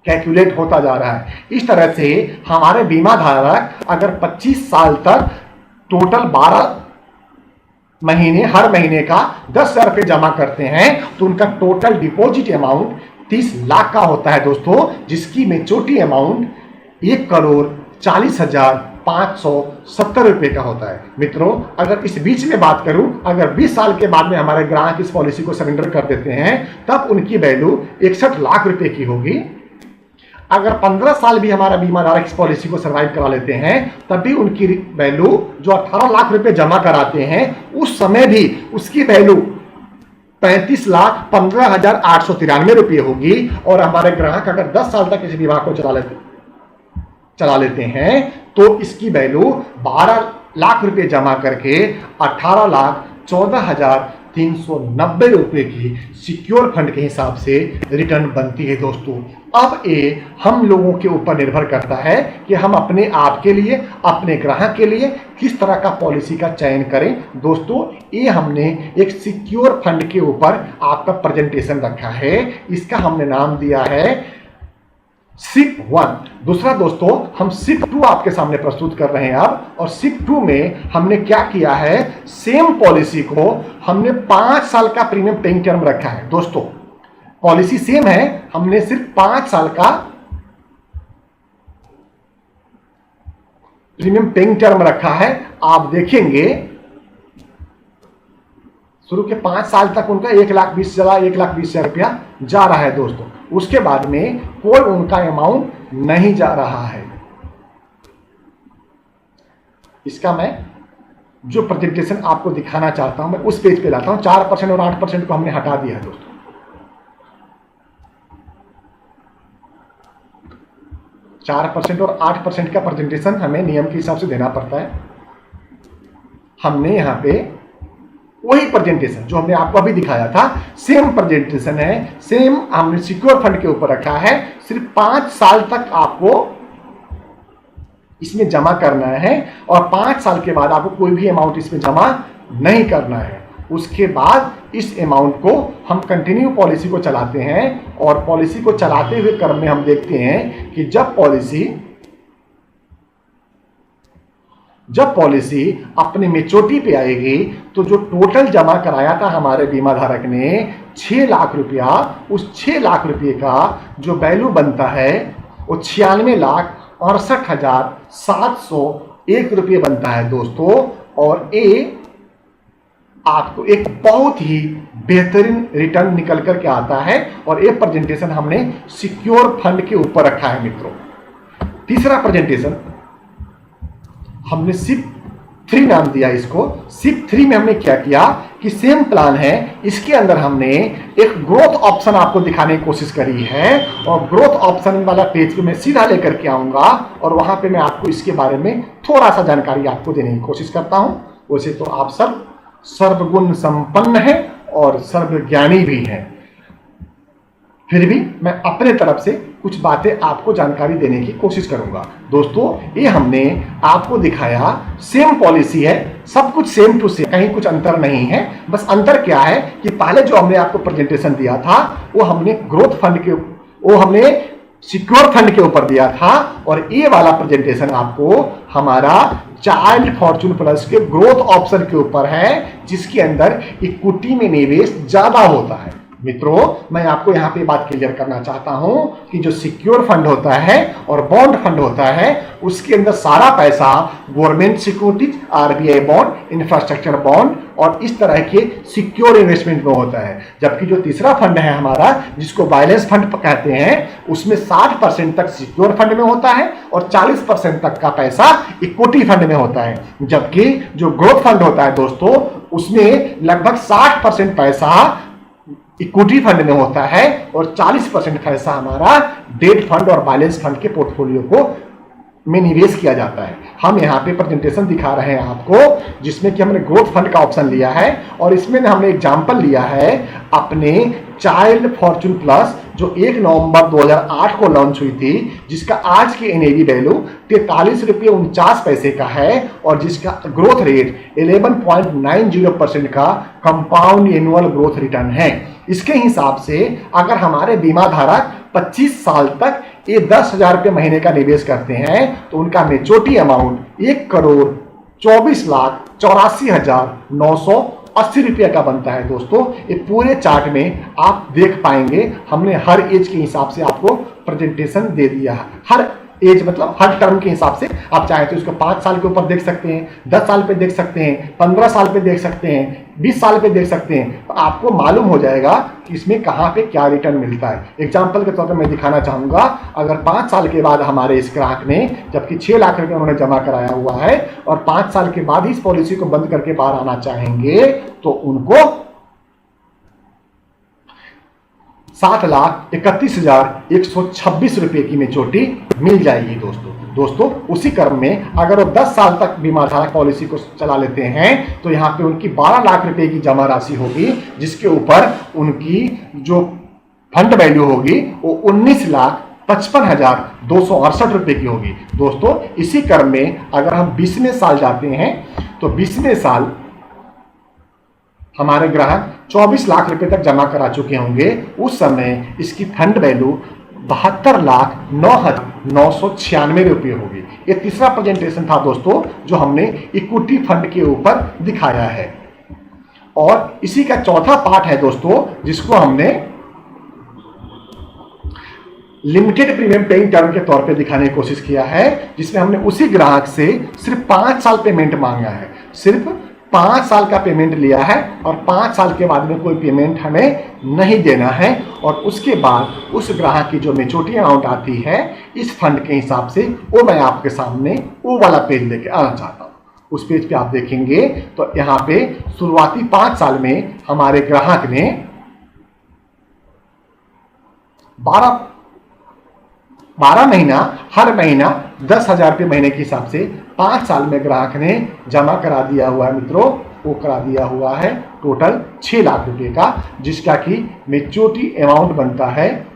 कैलकुलेट होता जा रहा है। इस तरह से हमारे बीमा धारक अगर 25 साल तक टोटल 12 महीने, हर महीने का 10,000 रुपये जमा करते हैं, तो उनका टोटल डिपॉजिट अमाउंट 30 लाख का होता है दोस्तों, जिसकी मेच्योरिटी अमाउंट 1,40,570 रुपये का होता है। मित्रों अगर इस बीच में बात करूं, अगर 20 साल के बाद में हमारे ग्राहक इस पॉलिसी को सरेंडर कर देते हैं, तब उनकी वैल्यू 61 लाख रुपए की होगी। अगर 15 साल भी हमारा बीमा धारक इस पॉलिसी को सर्वाइव करा लेते हैं, तब भी उनकी वैल्यू जो 18 लाख रुपए जमा कराते हैं, उस समय भी उसकी वैल्यू 35,15,893 रुपये होगी। और हमारे ग्राहक अगर 10 साल तक इस बीमा को चला लेते हैं, तो इसकी वैल्यू 12 लाख रुपए जमा करके 18,14,390 रुपए की सिक्योर फंड के हिसाब से रिटर्न बनती है दोस्तों। अब ये हम लोगों के ऊपर निर्भर करता है कि हम अपने आप के लिए, अपने ग्राहक के लिए किस तरह का पॉलिसी का चयन करें। दोस्तों ये हमने एक सिक्योर फंड के ऊपर आपका प्रेजेंटेशन रखा है, इसका हमने नाम दिया है SIP 1। दूसरा दोस्तों हम SIP 2 आपके सामने प्रस्तुत कर रहे हैं अब। और SIP 2 में हमने क्या किया है, सेम पॉलिसी को हमने 5 साल का प्रीमियम पेइंग टर्म रखा है। दोस्तों पॉलिसी सेम है, हमने सिर्फ 5 साल का प्रीमियम पेइंग टर्म रखा है। आप देखेंगे शुरू के 5 साल तक उनका 1,20,000 रुपया जा रहा है दोस्तों। उसके बाद में कोई उनका अमाउंट नहीं जा रहा है। इसका मैं जो प्रेजेंटेशन आपको दिखाना चाहता हूं मैं उस पेज पे लाता हूं। 4% और 8% को हमने हटा दिया है दोस्तों। चार 4% और 8% का प्रेजेंटेशन हमें नियम के हिसाब से देना पड़ता है। हमने यहाँ पे वही प्रेजेंटेशन जो हमने आपको अभी दिखाया था, सेम प्रेजेंटेशन है, सेम हमने सिक्योर फंड के ऊपर रखा है। सिर्फ 5 साल तक आपको इसमें जमा करना है और 5 साल के बाद आपको कोई भी अमाउंट इसमें जमा नहीं करना है। उसके बाद इस अमाउंट को हम कंटिन्यू पॉलिसी को चलाते हैं और पॉलिसी को चलाते हुए क्रम में हम देखते हैं कि जब पॉलिसी अपने मेच्योरिटी पे आएगी तो जो टोटल जमा कराया था हमारे बीमा धारक ने 6 लाख रुपया, उस 6 लाख रुपये का जो वैल्यू बनता है वो 96,68,701 रुपये बनता है दोस्तों। और ये आपको एक बहुत ही बेहतरीन रिटर्न निकल करके आता है और ये प्रेजेंटेशन हमने सिक्योर फंड के ऊपर रखा है मित्रों। तीसरा प्रेजेंटेशन हमने सिप 3 नाम दिया इसको। सिप 3 में हमने क्या किया कि सेम प्लान है, इसके अंदर हमने एक ग्रोथ ऑप्शन आपको दिखाने की कोशिश करी है और ग्रोथ ऑप्शन वाला पेज पे मैं सीधा लेकर के आऊंगा और वहां पे मैं आपको इसके बारे में थोड़ा सा जानकारी आपको देने की कोशिश करता हूं। वैसे तो आप सब सर्वगुण संपन्न है और सर्वज्ञानी भी हैं, फिर भी मैं अपने तरफ से कुछ बातें आपको जानकारी देने की कोशिश करूंगा। दोस्तों ये हमने आपको दिखाया सेम पॉलिसी है, सब कुछ सेम टू सेम, कहीं कुछ अंतर नहीं है। बस अंतर क्या है कि पहले जो हमने आपको प्रेजेंटेशन दिया था वो हमने सिक्योर फंड के ऊपर दिया था और ये वाला प्रेजेंटेशन आपको हमारा चाइल्ड फॉर्चून प्लस के ग्रोथ ऑप्शन के ऊपर है, जिसके अंदर इक्विटी में निवेश ज्यादा होता है। मित्रों मैं आपको यहाँ पे बात क्लियर करना चाहता हूं कि जो सिक्योर फंड होता है और बॉन्ड फंड होता है उसके अंदर सारा पैसा government securities, RBI bond, infrastructure bond और इस तरह के सिक्योर इन्वेस्टमेंट में होता है। जबकि जो तीसरा फंड है हमारा जिसको बैलेंस फंड कहते हैं उसमें 60% तक सिक्योर फंड में होता है और 40% तक का पैसा इक्विटी फंड में होता है। जबकि जो ग्रोथ फंड होता है दोस्तों उसमें लगभग 60% पैसा इक्विटी फंड में होता है और 40% पैसा हमारा डेट फंड और बैलेंस फंड के पोर्टफोलियो को में निवेश किया जाता है। हम यहाँ पे प्रेजेंटेशन दिखा रहे हैं आपको जिसमें कि हमने ग्रोथ फंड का ऑप्शन लिया है और इसमें हमने एग्जांपल लिया है अपने चाइल्ड फॉर्चून प्लस जो 1 नवंबर 2008 को लॉन्च हुई थी, जिसका आज की एनएवी वैल्यू 43 रुपये 49 पैसे का है और जिसका ग्रोथ रेट 11.90% का कंपाउंड एनुअल ग्रोथ रिटर्न है। इसके हिसाब से अगर हमारे बीमा धारक 25 साल तक ये 10,000 रुपये महीने का निवेश करते हैं तो उनका मेच्योरिटी अमाउंट 1,24,84,980 रुपये का बनता है। दोस्तों ये पूरे चार्ट में आप देख पाएंगे, हमने हर एज के हिसाब से आपको प्रेजेंटेशन दे दिया है। हर एज मतलब हर टर्म के हिसाब से आप चाहे तो इसको 5 साल के ऊपर देख सकते हैं, 10 साल पे देख सकते हैं, 15 साल पे देख सकते हैं, 20 साल पे देख सकते हैं, तो आपको मालूम हो जाएगा कि इसमें कहाँ पे क्या रिटर्न मिलता है। एग्जाम्पल के तौर पे मैं दिखाना चाहूँगा, अगर 5 साल के बाद हमारे इस ग्राहक ने जबकि 6 लाख रुपये उन्होंने जमा कराया हुआ है और 5 साल के बाद इस पॉलिसी को बंद करके बाहर आना चाहेंगे तो उनको 7,31,126 रुपये की मेच्योरिटी मिल जाएगी। दोस्तों उसी क्रम में अगर वो 10 साल तक बीमा धारक पॉलिसी को चला लेते हैं तो यहाँ पे उनकी 12 लाख रुपए की जमा राशि होगी, जिसके ऊपर उनकी जो फंड वैल्यू होगी वो 19,55,268 रुपये की होगी। दोस्तों इसी क्रम में अगर हम 20वें साल जाते हैं तो 20वें साल हमारे ग्राहक 24 लाख रुपए तक जमा करा चुके होंगे। उस समय इसकी फंड वैल्यू 72,09,996 रुपये होगी। ये तीसरा प्रेजेंटेशन था दोस्तों जो हमने इक्विटी फंड के ऊपर दिखाया है और इसी का चौथा पार्ट है दोस्तों जिसको हमने लिमिटेड प्रीमियम पेइंग टर्म के तौर पे दिखाने की कोशिश किया है, जिसमें हमने उसी ग्राहक से सिर्फ 5 साल पेमेंट मांगा है। सिर्फ 5 साल का पेमेंट लिया है और 5 साल के बाद में कोई पेमेंट हमें नहीं देना है और उसके बाद उस ग्राहक की जो मेच्योरिटी अमाउंट आती है इस फंड के हिसाब से वो मैं आपके सामने वो वाला पेज लेके आना चाहता हूँ। उस पेज पे आप देखेंगे तो यहाँ पे शुरुआती 5 साल में हमारे ग्राहक ने 12 महीना, हर महीना 10,000 रुपये महीने के हिसाब से 5 साल में ग्राहक ने जमा करा दिया हुआ है मित्रों। वो करा दिया हुआ है टोटल 6 लाख रुपए का, जिसका कि मेच्योरिटी अमाउंट बनता है,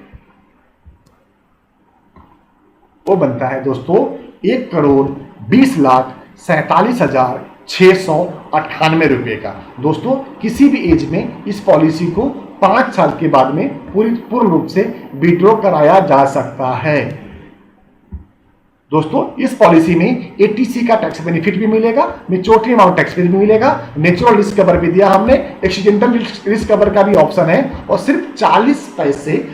वो बनता है दोस्तों 1,20,47,698 रुपए का। दोस्तों किसी भी एज में इस पॉलिसी को 5 साल के बाद में पूर्ण रूप से विड्रॉ कराया जा सकता है। दोस्तों इस पॉलिसी में एटीसी का टैक्स बेनिफिट भी मिलेगा, मेच्योरिटी अमाउंट टैक्स बेनिफिट भी मिलेगा, नेचुरल रिस्क कवर भी दिया हमने, एक्सीडेंटल रिस्क कवर का भी ऑप्शन है, और सिर्फ 40 पैसे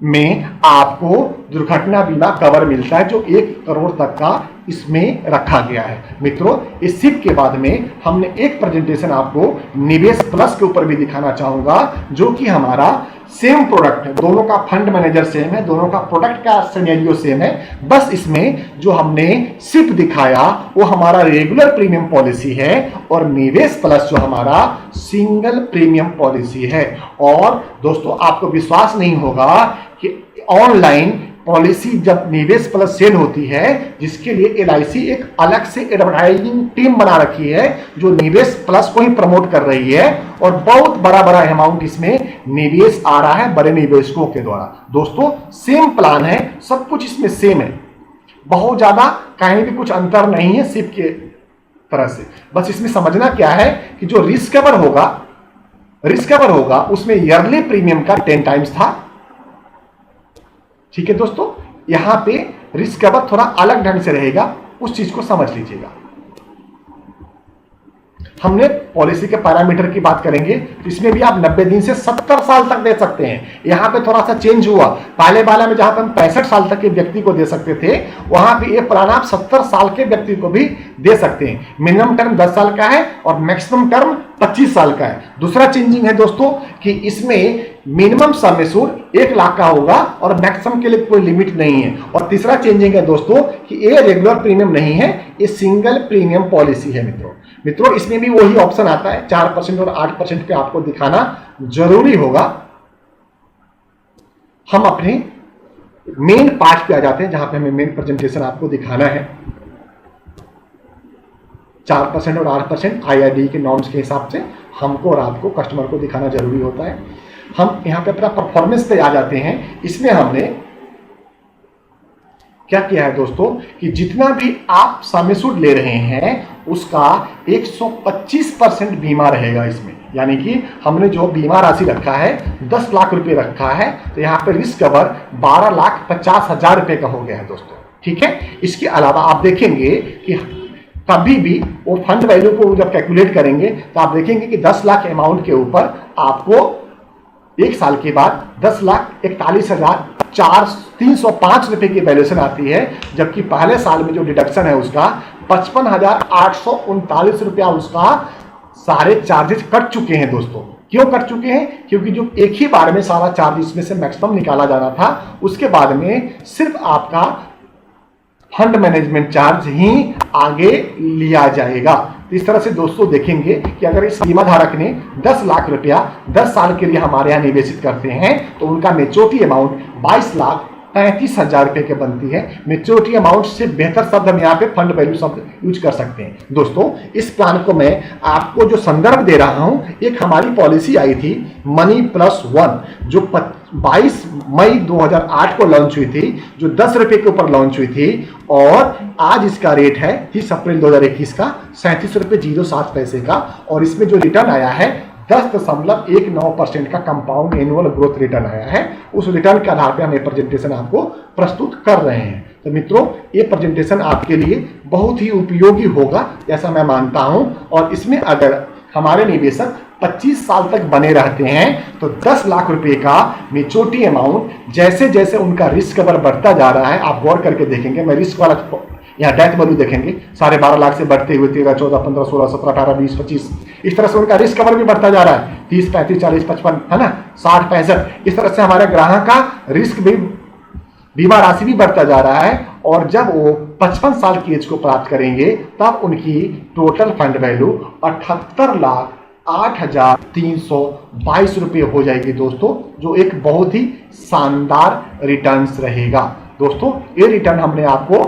में आपको दुर्घटना बीमा कवर मिलता है, जो 1 करोड़ तक का इसमें रखा गया है। मित्रों इस सिप के बाद में हमने एक प्रेजेंटेशन आपको निवेश प्लस के ऊपर भी दिखाना चाहूंगा, जो कि हमारा सेम प्रोडक्ट है, दोनों का फंड मैनेजर सेम है, दोनों का प्रोडक्ट का सिनेरियो सेम है, बस इसमें जो हमने सिप दिखाया वो हमारा रेगुलर प्रीमियम पॉलिसी है और निवेश प्लस जो हमारा सिंगल प्रीमियम पॉलिसी है। और दोस्तों आपको विश्वास नहीं होगा कि ऑनलाइन पॉलिसी जब निवेश प्लस सेल होती है, जिसके लिए एलआईसी एक अलग से एडवर्टाइजिंग टीम बना रखी है जो निवेश प्लस को ही प्रमोट कर रही है, और बहुत बड़ा बड़ा अमाउंट इसमें निवेश आ रहा है बड़े निवेशकों के द्वारा। दोस्तों सेम प्लान है, सब कुछ इसमें सेम है, बहुत ज्यादा कहीं भी कुछ अंतर नहीं है सिप के तरह से। बस इसमें समझना क्या है कि जो रिस्क कवर होगा उसमें ईयरली प्रीमियम का 10 टाइम्स था। ठीक है दोस्तों, यहां पे रिस्क कवर थोड़ा अलग ढंग से रहेगा, उस चीज को समझ लीजिएगा। हमने पॉलिसी के पैरामीटर की बात करेंगे तो इसमें भी आप 90 दिन से 70 साल तक दे सकते हैं। यहां पे थोड़ा सा चेंज हुआ, पहले वाला में जहां पर हम 65 साल तक के व्यक्ति को दे सकते थे, वहां पे ये प्लान आप 70 साल के व्यक्ति को भी दे सकते हैं। मिनिमम टर्म 10 साल का है और मैक्सिमम टर्म 25 साल का है। दूसरा चेंजिंग है दोस्तों कि इसमें मिनिमम सम एश्योर्ड 1 लाख का होगा और मैक्सिमम के लिए कोई लिमिट नहीं है। और तीसरा चेंजिंग है दोस्तों कि ये रेगुलर प्रीमियम नहीं है, ये सिंगल प्रीमियम पॉलिसी है। मित्रों इसमें भी वही ऑप्शन आता है, 4% और 8% पे आपको दिखाना जरूरी होगा। हम अपने मेन पार्ट पे आ जाते हैं, जहां पे हमें मेन प्रेजेंटेशन आपको दिखाना है। 4% और 8% IRDAI के नॉर्म्स के हिसाब से हमको और आपको कस्टमर को दिखाना जरूरी होता है। हम यहां पे अपना परफॉर्मेंस पे आ जाते हैं। इसमें हमने क्या किया है दोस्तों कि जितना भी आप सम एश्योर्ड ले रहे हैं उसका 125% बीमा रहेगा इसमें। यानी कि हमने जो बीमा राशि रखा है 10 लाख रुपए रखा है, तो यहाँ पे रिस्क कवर 12,50,000 रुपए का हो गया है दोस्तों। ठीक है, इसके अलावा आप देखेंगे कि कभी भी वो फंड वैल्यू को जब कैलकुलेट करेंगे तो आप देखेंगे कि 10 लाख अमाउंट के ऊपर आपको 1 साल के बाद 10,41,305 रुपए की वैल्यूएशन आती है, जबकि पहले साल में जो डिडक्शन है उसका 55,839 रुपया उसका सारे चार्जेस कट चुके हैं दोस्तों। क्यों कट चुके हैं? क्योंकि जो एक ही बार में सारा चार्ज इसमें से मैक्सिमम निकाला जाना था, उसके बाद में सिर्फ आपका फंड मैनेजमेंट चार्ज ही आगे लिया जाएगा। तो इस तरह से दोस्तों देखेंगे कि अगर इस बीमा धारक ने 10 लाख रुपया 10 साल के लिए हमारे यहाँ निवेशित करते हैं तो उनका मेच्योरिटी अमाउंट 22,35,000 रुपए के बनती है। मेच्योरिटी अमाउंट से बेहतर शब्द हम यहाँ पे फंड वैल्यू शब्द यूज कर सकते हैं। दोस्तों इस प्लान को मैं आपको जो संदर्भ दे रहा हूं, एक हमारी पॉलिसी आई थी मनी प्लस वन, जो 22 मई 2008 को लॉन्च हुई थी, जो 10 रुपए के ऊपर लॉन्च हुई थी, और आज इसका रेट है 30 अप्रैल 2021 का 37.07 रुपए का, और इसमें जो रिटर्न आया है 10.19% का कंपाउंड एनुअल ग्रोथ रिटर्न आया है। उस रिटर्न के आधार पर हम ये प्रेजेंटेशन आपको प्रस्तुत कर रहे हैं। तो मित्रों ये प्रेजेंटेशन आपके लिए बहुत ही उपयोगी होगा ऐसा मैं मानता हूं, और इसमें अगर हमारे निवेशक 25 साल तक बने रहते हैं तो 10 लाख रुपए का मेच्योरिटी अमाउंट जैसे जैसे उनका रिस्क कवर बढ़ता जा रहा है, आप गौर करके देखेंगे, मैं रिस्क वाला यहाँ डेथ वैल्यू देखेंगे 12.5 लाख से बढ़ते हुए 13, 14, 15, 16, 17, 18, 20, 25, इस तरह से उनका रिस्क कवर भी बढ़ता जा रहा है। 30, 35, 40, 55 है ना, 60, 65, इस तरह से हमारे ग्राहक का रिस्क भी बीमा राशि भी बढ़ता जा रहा है। और जब वो 55 साल की एज को प्राप्त करेंगे तब उनकी टोटल फंड वैल्यू 78,08,322 रुपये हो जाएगी दोस्तों, जो एक बहुत ही शानदार रिटर्न्स रहेगा। दोस्तों ये रिटर्न हमने आपको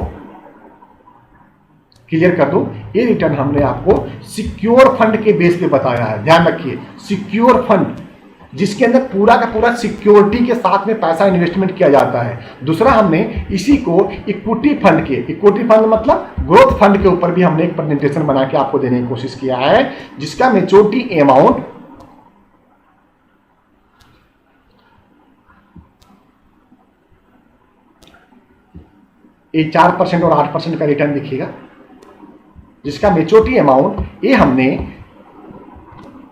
क्लियर कर दूं, ये रिटर्न हमने आपको सिक्योर फंड के बेस पे बताया है। ध्यान रखिए, सिक्योर फंड जिसके अंदर पूरा का पूरा सिक्योरिटी के साथ में पैसा इन्वेस्टमेंट किया जाता है। दूसरा हमने इसी को इक्विटी फंड के, इक्विटी फंड मतलब ग्रोथ फंड के ऊपर भी हमने एक प्रेजेंटेशन बना के आपको देने की कोशिश किया है, जिसका मेच्योरिटी अमाउंट ये 4% और 8% का रिटर्न दिखेगा, जिसका मेच्योरिटी अमाउंट ये हमने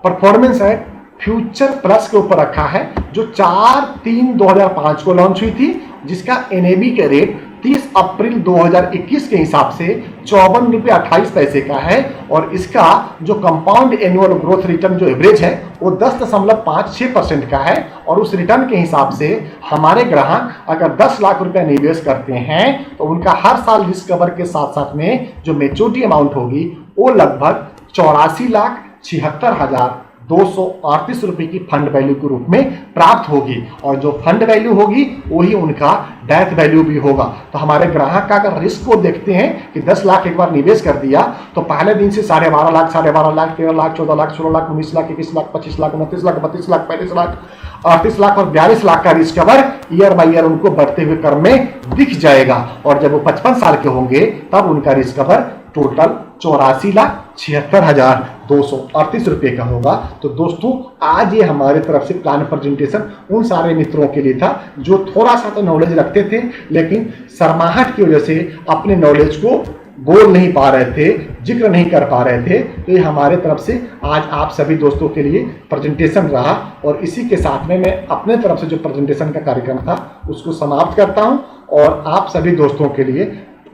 परफॉर्मेंस एट फ्यूचर प्लस के ऊपर रखा है, जो 4/3/2005 को लॉन्च हुई थी, जिसका एनएबी के रेट 30 अप्रैल 2021 के हिसाब से 54.28 का है, और इसका जो कंपाउंड एनुअल ग्रोथ रिटर्न जो एवरेज है वो 10.56% का है। और उस रिटर्न के हिसाब से हमारे ग्राहक अगर 10 लाख रुपया निवेश करते हैं तो उनका हर साल रिस्क कवर के साथ साथ में जो मेच्योरिटी अमाउंट होगी वो लगभग 84,76,238 रुपए की फंड वैल्यू के रूप में प्राप्त होगी, और जो फंड वैल्यू होगी वही उनका डेथ वैल्यू भी होगा। तो हमारे ग्राहक का अगर रिस्क को देखते हैं कि 10 लाख एक बार निवेश कर दिया तो पहले दिन से 12.5 लाख, 12.5 लाख, 13 लाख, 14 लाख, 16 लाख, 19 लाख, 21 लाख, 25 लाख, 29 लाख, 32 लाख, 35 लाख, 38 लाख और 42 लाख का risk cover year by year उनको बढ़ते हुए क्रम में दिख जाएगा। और जब वो 55 साल के होंगे तब उनका रिस्क कवर टोटल 84,76,238 रुपए का होगा। तो दोस्तों आज ये हमारे तरफ से प्लान प्रेजेंटेशन उन सारे मित्रों के लिए था जो थोड़ा सा तो नॉलेज रखते थे लेकिन शर्माहट की वजह से अपने नॉलेज को बोल नहीं पा रहे थे, जिक्र नहीं कर पा रहे थे। तो ये हमारे तरफ से आज आप सभी दोस्तों के लिए प्रेजेंटेशन रहा, और इसी के साथ में मैं अपने तरफ से जो प्रेजेंटेशन का कार्यक्रम था उसको समाप्त करता हूं, और आप सभी दोस्तों के लिए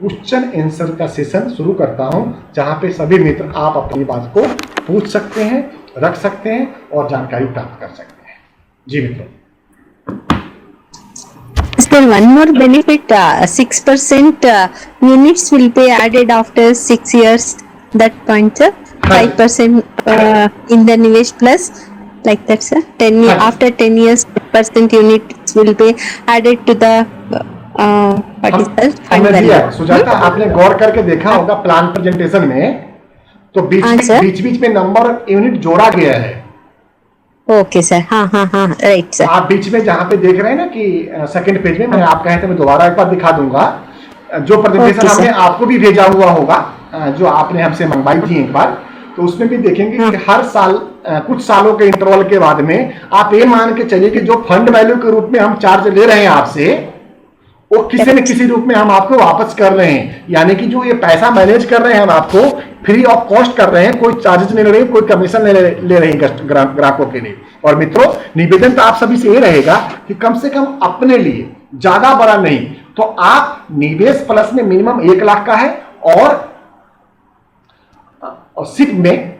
क्वेश्चन आंसर का सेशन शुरू करता हूं, जहां पे सभी मित्र आप अपनी बात को पूछ सकते हैं, रख सकते हैं और जानकारी प्राप्त कर सकते हैं। जी मित्रों। Is there one more benefit? 6% units will be added after 6 years. That point, sir. 5% in the Nivesh Plus, like that, sir. After 10 years, 5% units will be added to the what is that? Fund value. Sujata, आपने गौर करके देखा होगा प्लान प्रेजेंटेशन में तो बीच में नंबर यूनिट जोड़ा गया है। ओके सर, हाँ, राइट सर। आप बीच में जहाँ पे देख रहे हैं ना कि सेकंड पेज में, मैं आप कहे थे मैं दोबारा एक बार दिखा दूंगा, जो प्रेजेंटेशन हमने आपको भी भेजा हुआ होगा, जो आपने हमसे मंगवाई थी एक बार, तो उसमें भी देखेंगे कि हर साल कुछ सालों के इंटरवल के बाद में आप ये मान के चलिए कि जो फंड वैल्यू के रूप में हम चार्ज ले रहे हैं आपसे, वो किसी न किसी रूप में हम आपको वापस कर रहे हैं। यानी कि जो ये पैसा मैनेज कर रहे हैं हम आपको फ्री ऑफ कॉस्ट कर रहे हैं, कोई चार्जेस नहीं ले रहे हैं, कोई कमीशन ले रहे हैं ग्राहकों के लिए। और मित्रों निवेदन तो आप सभी से ये रहेगा कि कम से कम अपने लिए, ज्यादा बड़ा नहीं, तो आप निवेश प्लस में मिनिमम 1 लाख का है, और सिप में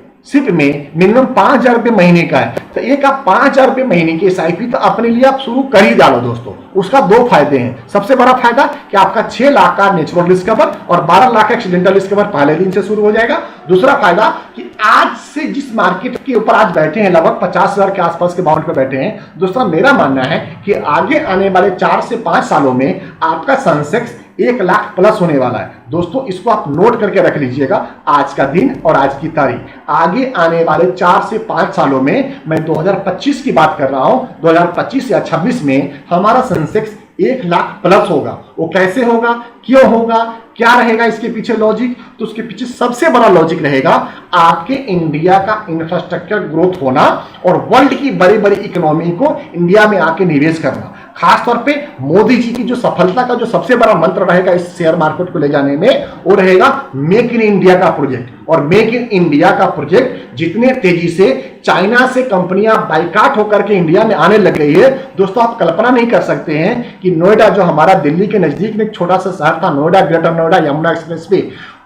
मिनिमम 5,000 रुपये महीने का है। तो एक आप 5,000 रुपये महीने की SIP तो अपने लिए आप शुरू कर ही डालो दोस्तों। उसका 2 फायदे हैं। सबसे बड़ा फायदा कि आपका 6 लाख का नेचुरल रिस्क कवर और 12 लाख का एक्सीडेंटल रिस्क कवर पहले दिन से शुरू हो जाएगा। दूसरा फायदा कि आज से जिस मार्केट के ऊपर आज बैठे हैं, लगभग 50,000 के आसपास के बाउंड पे बैठे हैं दोस्तों, मेरा मानना है कि आगे आने वाले 4 से 5 सालों में आपका सेंसेक्स 1 लाख प्लस होने वाला है। दोस्तों इसको आप नोट करके रख लीजिएगा, आज का दिन और आज की तारीख। आगे आने वाले 4 से 5 सालों में, मैं 2025 की बात कर रहा हूं, 2025 या 26 में हमारा सेंसेक्स 1 लाख प्लस होगा। वो कैसे होगा, क्यों होगा, क्या रहेगा इसके पीछे लॉजिक? तो उसके पीछे सबसे बड़ा लॉजिक रहेगा आपके इंडिया का इंफ्रास्ट्रक्चर ग्रोथ होना और वर्ल्ड की बड़ी बड़ी इकोनॉमी को इंडिया में आके निवेश करना। खासतौर पे मोदी जी की जो सफलता का जो सबसे बड़ा मंत्र रहेगा इस शेयर मार्केट को ले जाने में, वो रहेगा मेक इन इंडिया का प्रोजेक्ट। और मेक इन इंडिया का प्रोजेक्ट जितने तेजी से चाइना से कंपनियां बाइकाट होकर के इंडिया में आने लग गई है दोस्तों, आप कल्पना नहीं कर सकते हैं कि नोएडा, जो हमारा दिल्ली के नजदीक में एक छोटा सा शहर था Noida, greater Noida, Yamuna express way,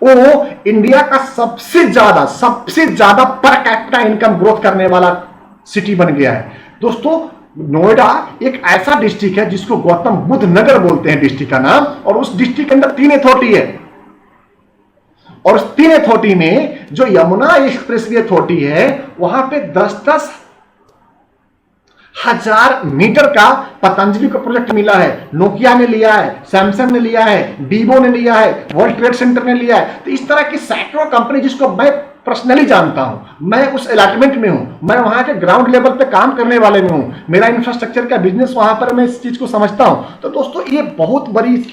वो इंडिया का सबसे ज्यादा पर कैपिटा इनकम ग्रोथ करने वाला सिटी बन गया है। दोस्तों नोएडा एक ऐसा डिस्ट्रिक्ट है जिसको गौतम बुद्ध नगर बोलते हैं डिस्ट्रिक्ट का नाम, और उस डिस्ट्रिक्ट के अंदर 3 अथॉरिटी है। और उस 3 अथॉरिटी में जो यमुना एक्सप्रेसवे अथॉरिटी है वहां पे 10-10 हजार मीटर का पतंजलि को प्रोजेक्ट मिला है, नोकिया ने लिया है, सैमसंग ने लिया है, बीबो ने लिया है, वर्ल्ड ट्रेड सेंटर ने लिया है। तो इस तरह की सैकड़ों कंपनी जिसको मैं पर्सनली जानता हूं, मैं उस अलॉटमेंट में हूं, मैं वहां के ग्राउंड लेवल पे काम करने वाले में हूं, मेरा इंफ्रास्ट्रक्चर का बिजनेस वहां पर, मैं इस चीज को समझता हूं। तो दोस्तों ये बहुत बड़ी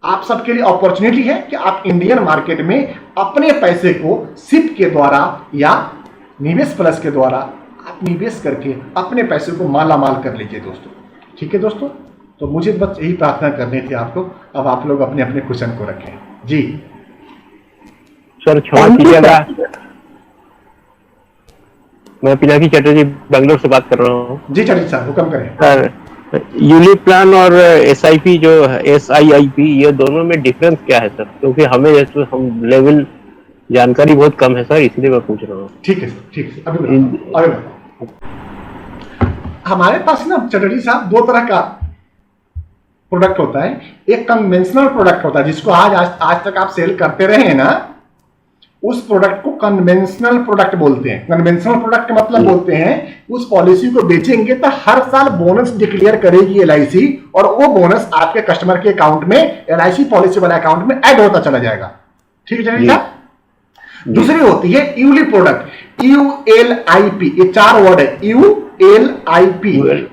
आप सबके लिए अपॉर्चुनिटी है कि आप इंडियन मार्केट में अपने पैसे को सिप के द्वारा या निवेश प्लस के द्वारा आप निवेश करके अपने पैसे को माला माल कर लीजिए दोस्तों। ठीक है दोस्तों, तो मुझे बस यही प्रार्थना करनी थी आपको। अब आप लोग अपने अपने क्वेश्चन को रखें जी। सर क्षमा कीजिएगा, मैं पिनाकी चटर्जी बेंगलोर से बात कर रहा हूँ। जी चटर्जी साहब हुक्म करें। सर यूलिप प्लान और SIP जो SIIP ये दोनों में डिफरेंस क्या है सर? क्योंकि हमें जैसे हम लेवल जानकारी बहुत कम है सर, इसलिए मैं पूछ रहा हूँ। ठीक है सर, ठीक है, अभी बताओ। हमारे पास ना चटर्जी साहब 2 तरह का प्रोडक्ट होता है। एक कन्वेंशनल प्रोडक्ट होता है जिसको आज तक आप सेल करते रहे हैं ना, उस प्रोडक्ट को कन्वेंशनल प्रोडक्ट बोलते हैं। कन्वेंशनल प्रोडक्ट का मतलब बोलते हैं उस पॉलिसी को बेचेंगे तो हर साल बोनस डिक्लेयर करेगी LIC और वो बोनस आपके कस्टमर के अकाउंट में, LIC पॉलिसी वाले अकाउंट में ऐड होता चला जाएगा। ठीक है साहब। दूसरी होती है यूलिप प्रोडक्ट, ULIP, ये 4 वर्ड है, ULIP,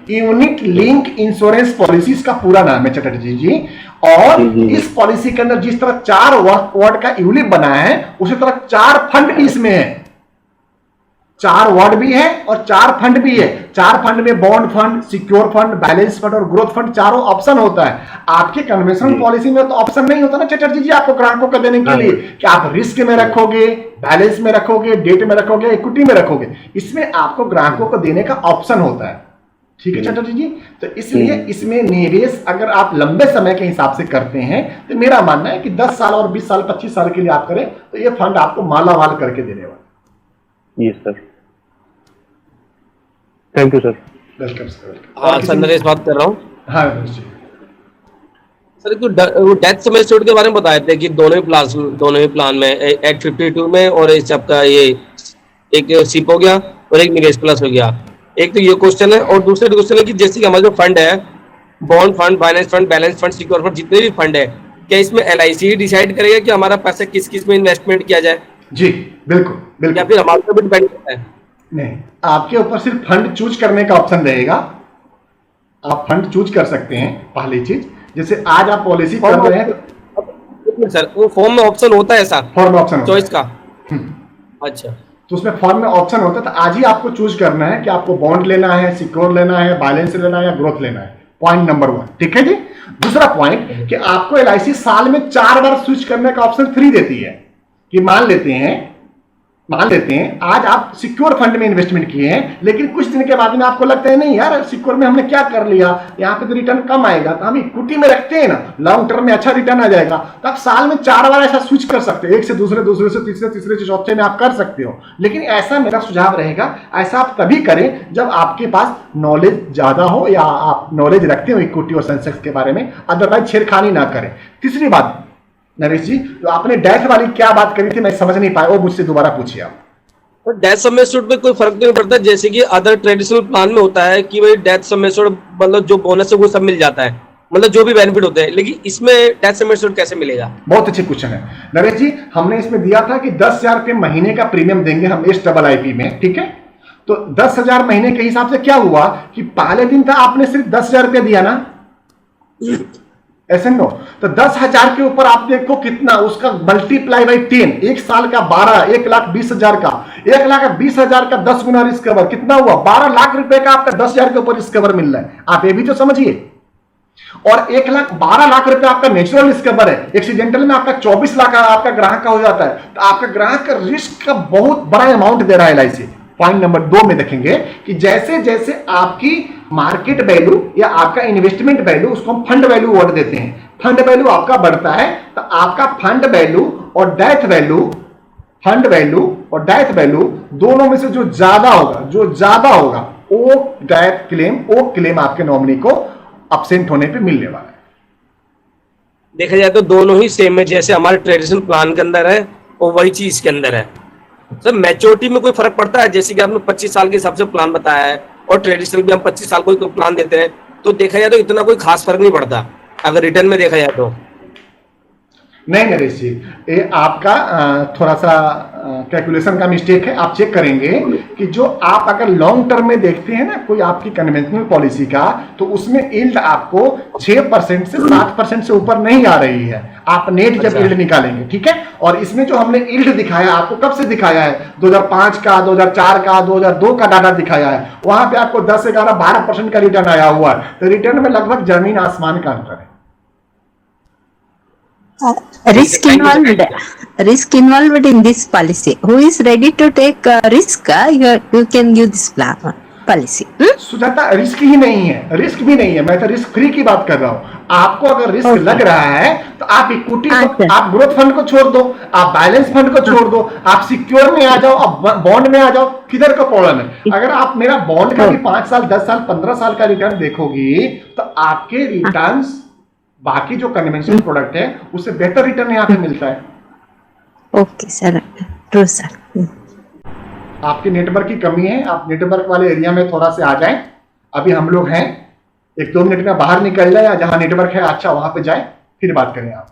unit link insurance policy इसका पूरा नाम है चटर्जी जी। और इस पॉलिसी के अंदर जिस तरह 4 वर्ड का यूलिप बना है उसी तरह 4 फंड भी इसमें है। 4 वर्ड भी है और 4 फंड भी है। 4 फंड में bond fund, secure fund, balance fund और ग्रोथ फंड, चारों ऑप्शन होता है। आपके कन्वेंशनल पॉलिसी में तो ऑप्शन नहीं होता ना चटर्जी जी आपको ग्राहकों को देने के लिए कि आप रिस्क में रखोगे, बैलेंस में रखोगे, डेट में रखोगे, इक्विटी में रखोगे। इसमें आपको ग्राहकों को देने का ऑप्शन होता है। ठीक है चटर्जी जी। तो इसलिए इसमें निवेश अगर आप लंबे समय के हिसाब से करते हैं तो मेरा मानना है कि 10 साल और 20 साल 25 साल के लिए आप करें तो ये फंड आपको माला माल करके देने वाला। Yes sir, thank you sir. Welcome sir. हाँ सर, नरेश बात कर रहा हूँ। हाँ नरेश जी। सर वो डेथ समेस्योर्ड के बारे में बताए थे कि दोनों ही प्लान में एक्ट 52 में और इस आपका ये एक सिप हो गया और एक निवेश प्लस हो गया। एक तो ये क्वेश्चन है और दूसरा क्वेश्चन है कि जैसे कि हमारा जो फंड है, bond fund, finance fund, balance fund, secure fund, जितने भी फंड है, क्या इसमें LIC डिसाइड करेगा कि हमारा पैसा किस किस में इन्वेस्टमेंट किया जाए? जी बिल्कुल बिल्कुल। या फिर हमारे ऊपर भी डिपेंड करता है? नहीं, आपके ऊपर सिर्फ फंड चूज करने का ऑप्शन रहेगा। आप फंड चूज कर सकते हैं। पहली चीज, जैसे आज आप पॉलिसी कर रहे हैं सर, वो फॉर्म में ऑप्शन होता है ऐसा, फॉर्म में ऑप्शन चॉइस का? अच्छा, तो उसमें फॉर्म में ऑप्शन होता है। तो आज ही आपको चूज करना है कि आपको बॉन्ड लेना है, सिक्योर लेना है, बैलेंस लेना है या ग्रोथ लेना है। Point number 1। ठीक है जी। दूसरा पॉइंट कि आपको LIC साल में 4 बार स्विच करने का ऑप्शन फ्री देती है। कि मान लेते हैं आज आप सिक्योर फंड में इन्वेस्टमेंट किए हैं, लेकिन कुछ दिन के बाद में आपको लगता है नहीं यार सिक्योर में हमने क्या कर लिया, यहाँ पे तो रिटर्न कम आएगा, तो हम इक्विटी में रखते हैं ना, लॉन्ग टर्म में अच्छा रिटर्न आ जाएगा। तो आप साल में 4 बार ऐसा स्विच कर सकते हैं, एक से दूसरे, दूसरे से तीसरे, तीसरे से चौथे में आप कर सकते हो। लेकिन ऐसा मेरा सुझाव रहेगा, ऐसा आप तभी करें जब आपके पास नॉलेज ज्यादा हो या आप नॉलेज रखते हो इक्विटी और सेंसेक्स के बारे में, अदरवाइज छेड़खानी ना करें। तीसरी बात नरेश जी, तो आपने डेथ वाली क्या बात करी थी, मैं समझ नहीं पाया, वो मुझसे दोबारा पूछिए आप। तो डेथ समेस्योर्ड में कोई फर्क नहीं पड़ता, जैसे कि अदर ट्रेडिशनल प्लान में होता है कि भाई डेथ समेस्योर्ड मतलब जो बोनस है वो सब मिल जाता है, मतलब जो भी बेनिफिट होते हैं, लेकिन इसमें डेथ समेस्योर्ड कैसे मिलेगा? बहुत अच्छे क्वेश्चन है नरेश जी। हमने इसमें दिया था कि 10,000 रुपये महीने का प्रीमियम देंगे हम SIIP में। ठीक है, तो 10,000 महीने के हिसाब से क्या हुआ कि पहले दिन था आपने सिर्फ 10,000 रुपये दिया ना, ऐसे नो, तो 10,000 के ऊपर आप देखो कितना उसका मल्टीप्लाई बाई 10, एक साल का 12, 1,20,000 का, 1,20,000 का 10 गुना रिस्क कवर कितना हुआ, 12 लाख रुपए का आपका 10,000 के ऊपर रिस्क कवर मिल रहा है। आप ये भी तो समझिए। और 1,12 लाख रुपए आपका नेचुरल रिस्क कवर है, एक्सीडेंटल में आपका 24 लाख आपका ग्राहक का हो जाता है। तो आपका ग्राहक का रिस्क का बहुत बड़ा अमाउंट दे रहा है LIC। पॉइंट नंबर 2 में देखेंगे कि जैसे जैसे आपकी मार्केट वैल्यू या आपका इन्वेस्टमेंट वैल्यू, उसको हम फंड वैल्यू वर्ड देते हैं, फंड वैल्यू आपका बढ़ता है तो आपका फंड वैल्यू और डेथ वैल्यू, फंड वैल्यू और डेथ वैल्यू दोनों में से जो ज्यादा होगा वो डेथ क्लेम, वो क्लेम आपके नॉमिनी को एब्सेंट होने पे मिलने वाला है। देखा जाए तो दोनों ही सेम है, जैसे हमारे ट्रेडिशनल प्लान के अंदर है और वही चीज इसके अंदर है। सर मैच्योरिटी में कोई फर्क पड़ता है? जैसे कि आपने 25 साल के हिसाब से प्लान बताया है और ट्रेडिशनल भी हम 25 साल को प्लान देते हैं, तो देखा जाए तो इतना कोई खास फर्क नहीं पड़ता अगर रिटर्न में देखा जाए तो। नहीं नरेश जी, ये आपका थोड़ा सा कैलकुलेशन का मिस्टेक है। आप चेक करेंगे कि जो आप अगर लॉन्ग टर्म में देखते हैं ना कोई आपकी कन्वेंशनल पॉलिसी का, तो उसमें यील्ड आपको 6% से 7% से ऊपर नहीं आ रही है। आप नेट जब यील्ड निकालेंगे, ठीक है। और इसमें जो हमने यील्ड दिखाया आपको, कब से दिखाया है? 2005 का, 2004 का, 2002 का डाटा दिखाया है। वहां पे आपको 10, 11, 12% का रिटर्न आया हुआ है। तो रिटर्न में लगभग जमीन आसमान का अंतर है। Risk involved in this policy. Who is ready to take risk? You can give this plan policy. Sujata, risk ही नहीं है, रिस्क भी नहीं है। मैं तो रिस्क फ्री की बात कर रहा हूँ। आपको अगर रिस्क लग रहा है तो आप इक्विटी को, आप ग्रोथ फंड को छोड़ दो, आप बैलेंस फंड को छोड़ दो, आप सिक्योर में आ जाओ, आप बॉन्ड में आ जाओ। किधर का प्रॉब्लम है? अगर आप मेरा बॉन्ड का भी 5 साल, 10 साल, 15 साल का रिटर्न देखोगी तो आपके रिटर्न्स बाकी जो कन्वेंशनल प्रोडक्ट है उससे बेहतर रिटर्न यहाँ पे मिलता है। Okay sir, true sir. आपके नेटवर्क की कमी है, आप नेटवर्क वाले एरिया में थोड़ा से आ जाएं। अभी हम लोग हैं, 1-2 मिनट में बाहर निकल जाए, या जहां नेटवर्क है अच्छा वहां पे जाए, फिर बात करें आप।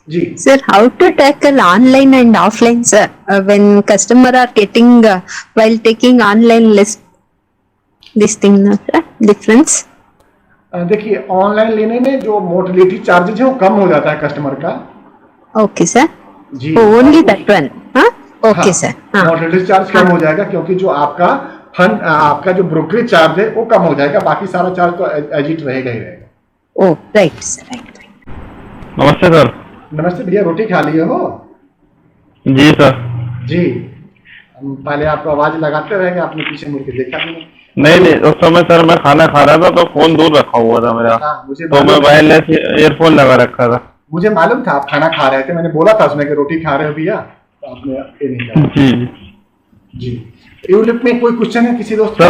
जी sir, how to tackle online and offline sir when customer are getting while taking online list this thing difference? देखिए, ऑनलाइन लेने में जो मोर्टलिटी चार्जेज है वो कम हो जाता है कस्टमर का। ओके सर, जी only that one. Okay sir, mortality charge कम हो जाएगा, क्योंकि जो आपका फंड, आपका जो ब्रोकरेज चार्ज है वो कम हो जाएगा। बाकी सारा चार्ज तो एज इट रहेगा ही रहेगा। Oh right sir, right. नमस्ते सर। नमस्ते भैया, रोटी खा लिए हो? जी सर। जी, हम पहले आपको आवाज लगाते रहेंगे, आपने पीछे मुड़ के देखा भी नहीं। नहीं, उस समय सर मैं खाना खा रहा था तो फोन दूर रखा हुआ था मेरा। मुझे तो मैं वायरलेस ईयरफोन लगा रखा था। मुझे मालूम था आप खाना खा रहे थे, मैंने बोला था उसमें कि रोटी खा रहे हो भैया, तो आपने ये नहीं कहा। जी जी, यूलिप में कोई क्वेश्चन है किसी दोस्त?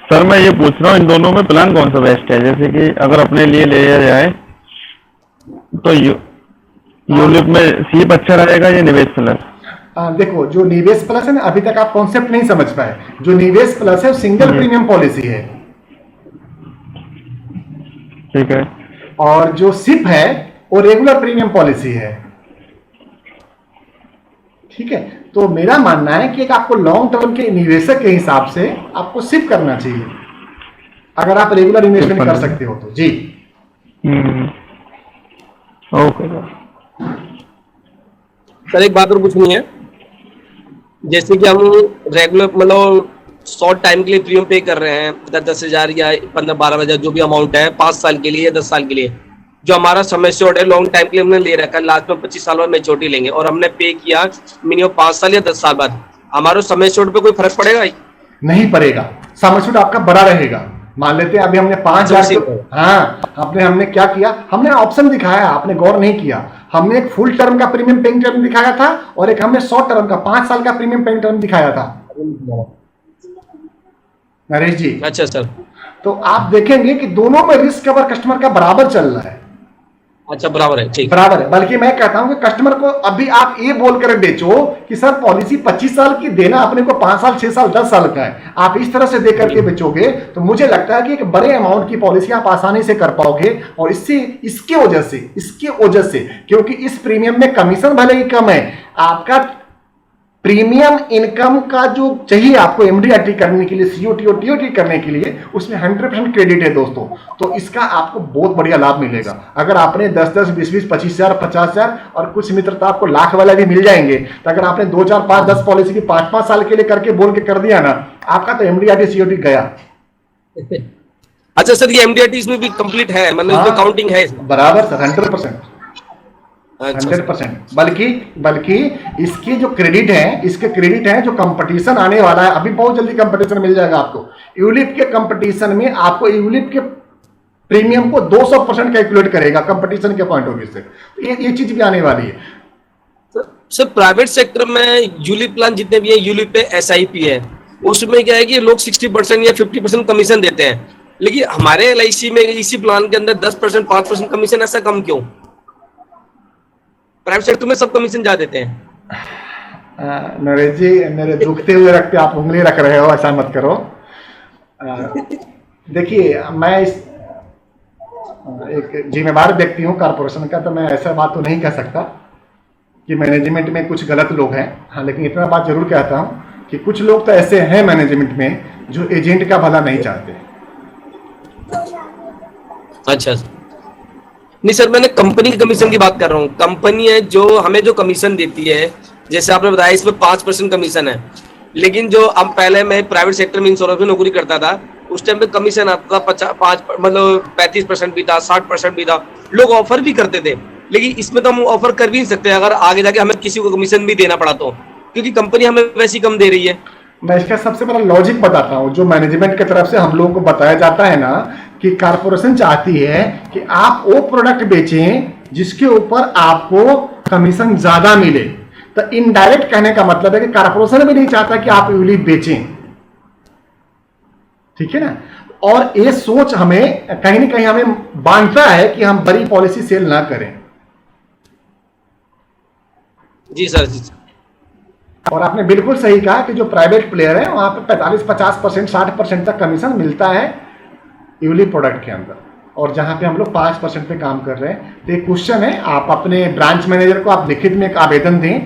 सर मैं ये पूछ रहा हूँ, इन दोनों में प्लान कौन सा बेस्ट है? जैसे कि अगर अपने लिए ले जाए तो यूलिप में सीप अच्छा रहेगा या निवेश प्लस? देखो, जो निवेश प्लस है ना, अभी तक आप कॉन्सेप्ट नहीं समझ पाए। जो निवेश प्लस है सिंगल प्रीमियम पॉलिसी है, ठीक है। और जो सिप है वो रेगुलर प्रीमियम पॉलिसी है, ठीक है। तो मेरा मानना है कि एक आपको लॉन्ग टर्म के निवेशक के हिसाब से आपको सिप करना चाहिए, अगर आप रेगुलर इन्वेस्टमेंट कर सकते हो तो। जी ओके सर, एक बात और पूछनी है। जैसे कि हम रेगुलर मतलब शॉर्ट टाइम के लिए प्रीमियम पे कर रहे हैं 10,000 या 15-12,000 जो भी अमाउंट है 5 साल के लिए या 10 साल के लिए, जो हमारा समय शॉर्ट है लॉन्ग टाइम के लिए हमने ले रखा है, लास्ट में 25 साल बाद मेच्योरिटी लेंगे और हमने पे किया मिनिमम 5 साल या 10 साल बाद, हमारे समय शॉर्ट पे कोई फर्क पड़ेगा? नहीं पड़ेगा, समय शॉर्ट आपका बड़ा रहेगा। मान लेते हैं अभी हमने 5,000, हाँ हमने क्या किया, हमने ऑप्शन दिखाया, आपने गौर नहीं किया। हमने एक फुल टर्म का प्रीमियम पेइंग टर्म दिखाया था और एक हमने शॉर्ट टर्म का 5 साल का प्रीमियम पेइंग टर्म दिखाया था नरेश जी। अच्छा सर, तो आप देखेंगे कि दोनों में रिस्क कवर कस्टमर का बराबर चल रहा है। अच्छा, बराबर है, ठीक, बराबर है। बल्कि मैं कहता हूं कि कस्टमर को अभी आप ये बोलकर बेचो कि सर पॉलिसी 25 साल की देना अपने को 5 साल, 6 साल, 10 साल का है, आप इस तरह से दे करके बेचोगे तो मुझे लगता है कि एक बड़े अमाउंट की पॉलिसी आप आसानी से कर पाओगे। और इसकी वजह से क्योंकि इस प्रीमियम में कमीशन भले ही कम है, आपका प्रीमियम इनकम का जो चाहिए आपको एमडीआरटी करने के लिए, सीओटी और टीओटी करने के लिए, उसमें 100% क्रेडिट है दोस्तों। तो इसका आपको बहुत बढ़िया लाभ मिलेगा। अगर आपने 10-10, 20-20, 25,000, 50,000 और कुछ मित्र तो आपको लाख वाला भी मिल जाएंगे, तो अगर आपने 2, 4, 5, 10 पॉलिसी की 5-5 साल के लिए करके बोल के कर दिया ना, आपका तो एमडीआरटी सीओटी गया। अच्छा सर, ये एमडीआरटी इसमें भी कंप्लीट है, मतलब इसमें काउंटिंग है बराबर सर, 100%। 100%। बल्कि इसकी जो क्रेडिट है, इसके क्रेडिट है जो कंपटीशन आने वाला है, अभी बहुत जल्दी कंपटीशन मिल जाएगा आपको। यूलिप के कंपटीशन में आपको यूलिप के प्रीमियम को 200% कैलकुलेट करेगा कंपटीशन के पॉइंट ऑफ व्यू से। तो ये चीज भी आने वाली है सर। प्राइवेट सेक्टर में यूलिप प्लान जितने भी है, यूलिप पे एसआईपी है, उसमें क्या है कि लोग 60% या 50% कमीशन देते हैं, लेकिन हमारे LIC में इसी प्लान के अंदर 10% 5% कमीशन, ऐसा कम क्यों? प्राइवेट सेक्टर में सब कमीशन जा देते हैं। नरेश जी, मेरे दुखते हुए रख पे आप उंगली रख रहे हो, ऐसा मत करो। देखिए, मैं एक जिम्मेदार व्यक्ति हूँ कॉर्पोरेशन का, तो मैं ऐसा बात तो नहीं कह सकता कि मैनेजमेंट में कुछ गलत लोग हैं। हाँ, लेकिन इतना बात जरूर कहता हूँ कि कुछ लोग तो ऐसे हैं मैनेजमेंट में जो एजेंट का भला नहीं चाहते। अच्छा नहीं सर, मैंने कंपनी की कमीशन की बात कर रहा हूँ। कंपनी है जो हमें जो कमीशन देती है, जैसे आपने बताया इसमें 5% कमीशन है, लेकिन जो अब पहले मैं प्राइवेट सेक्टर में इंश्योरेंस में नौकरी करता था, उस टाइम पे कमीशन आता था 35% भी था, 60% भी था, लोग ऑफर भी करते थे। लेकिन इसमें तो हम ऑफर कर भी नहीं सकते अगर आगे जाके हमें किसी को कमीशन भी देना पड़ा तो, क्योंकि कंपनी हमें वैसी कम दे रही है। मैं इसका सबसे बड़ा लॉजिक बताता हूँ, जो मैनेजमेंट की तरफ से हम लोगों को बताया जाता है ना, कि कारपोरेशन चाहती है कि आप वो प्रोडक्ट बेचें जिसके ऊपर आपको कमीशन ज्यादा मिले। तो इनडायरेक्ट कहने का मतलब है कि कारपोरेशन भी नहीं चाहता कि आप यूलिप बेचें, ठीक है ना। और ये सोच हमें कहीं ना कहीं हमें बांधता है कि हम बड़ी पॉलिसी सेल ना करें। जी सर, जी सर। और आपने बिल्कुल सही कहा कि जो प्राइवेट प्लेयर है वहां पे 45-50%, 60% तक कमीशन मिलता है यूलिप प्रोडक्ट के अंदर, और जहां पे हम लोग 5% पे काम कर रहे हैं। तो एक क्वेश्चन है, आप अपने ब्रांच मैनेजर को आप लिखित में एक आवेदन दें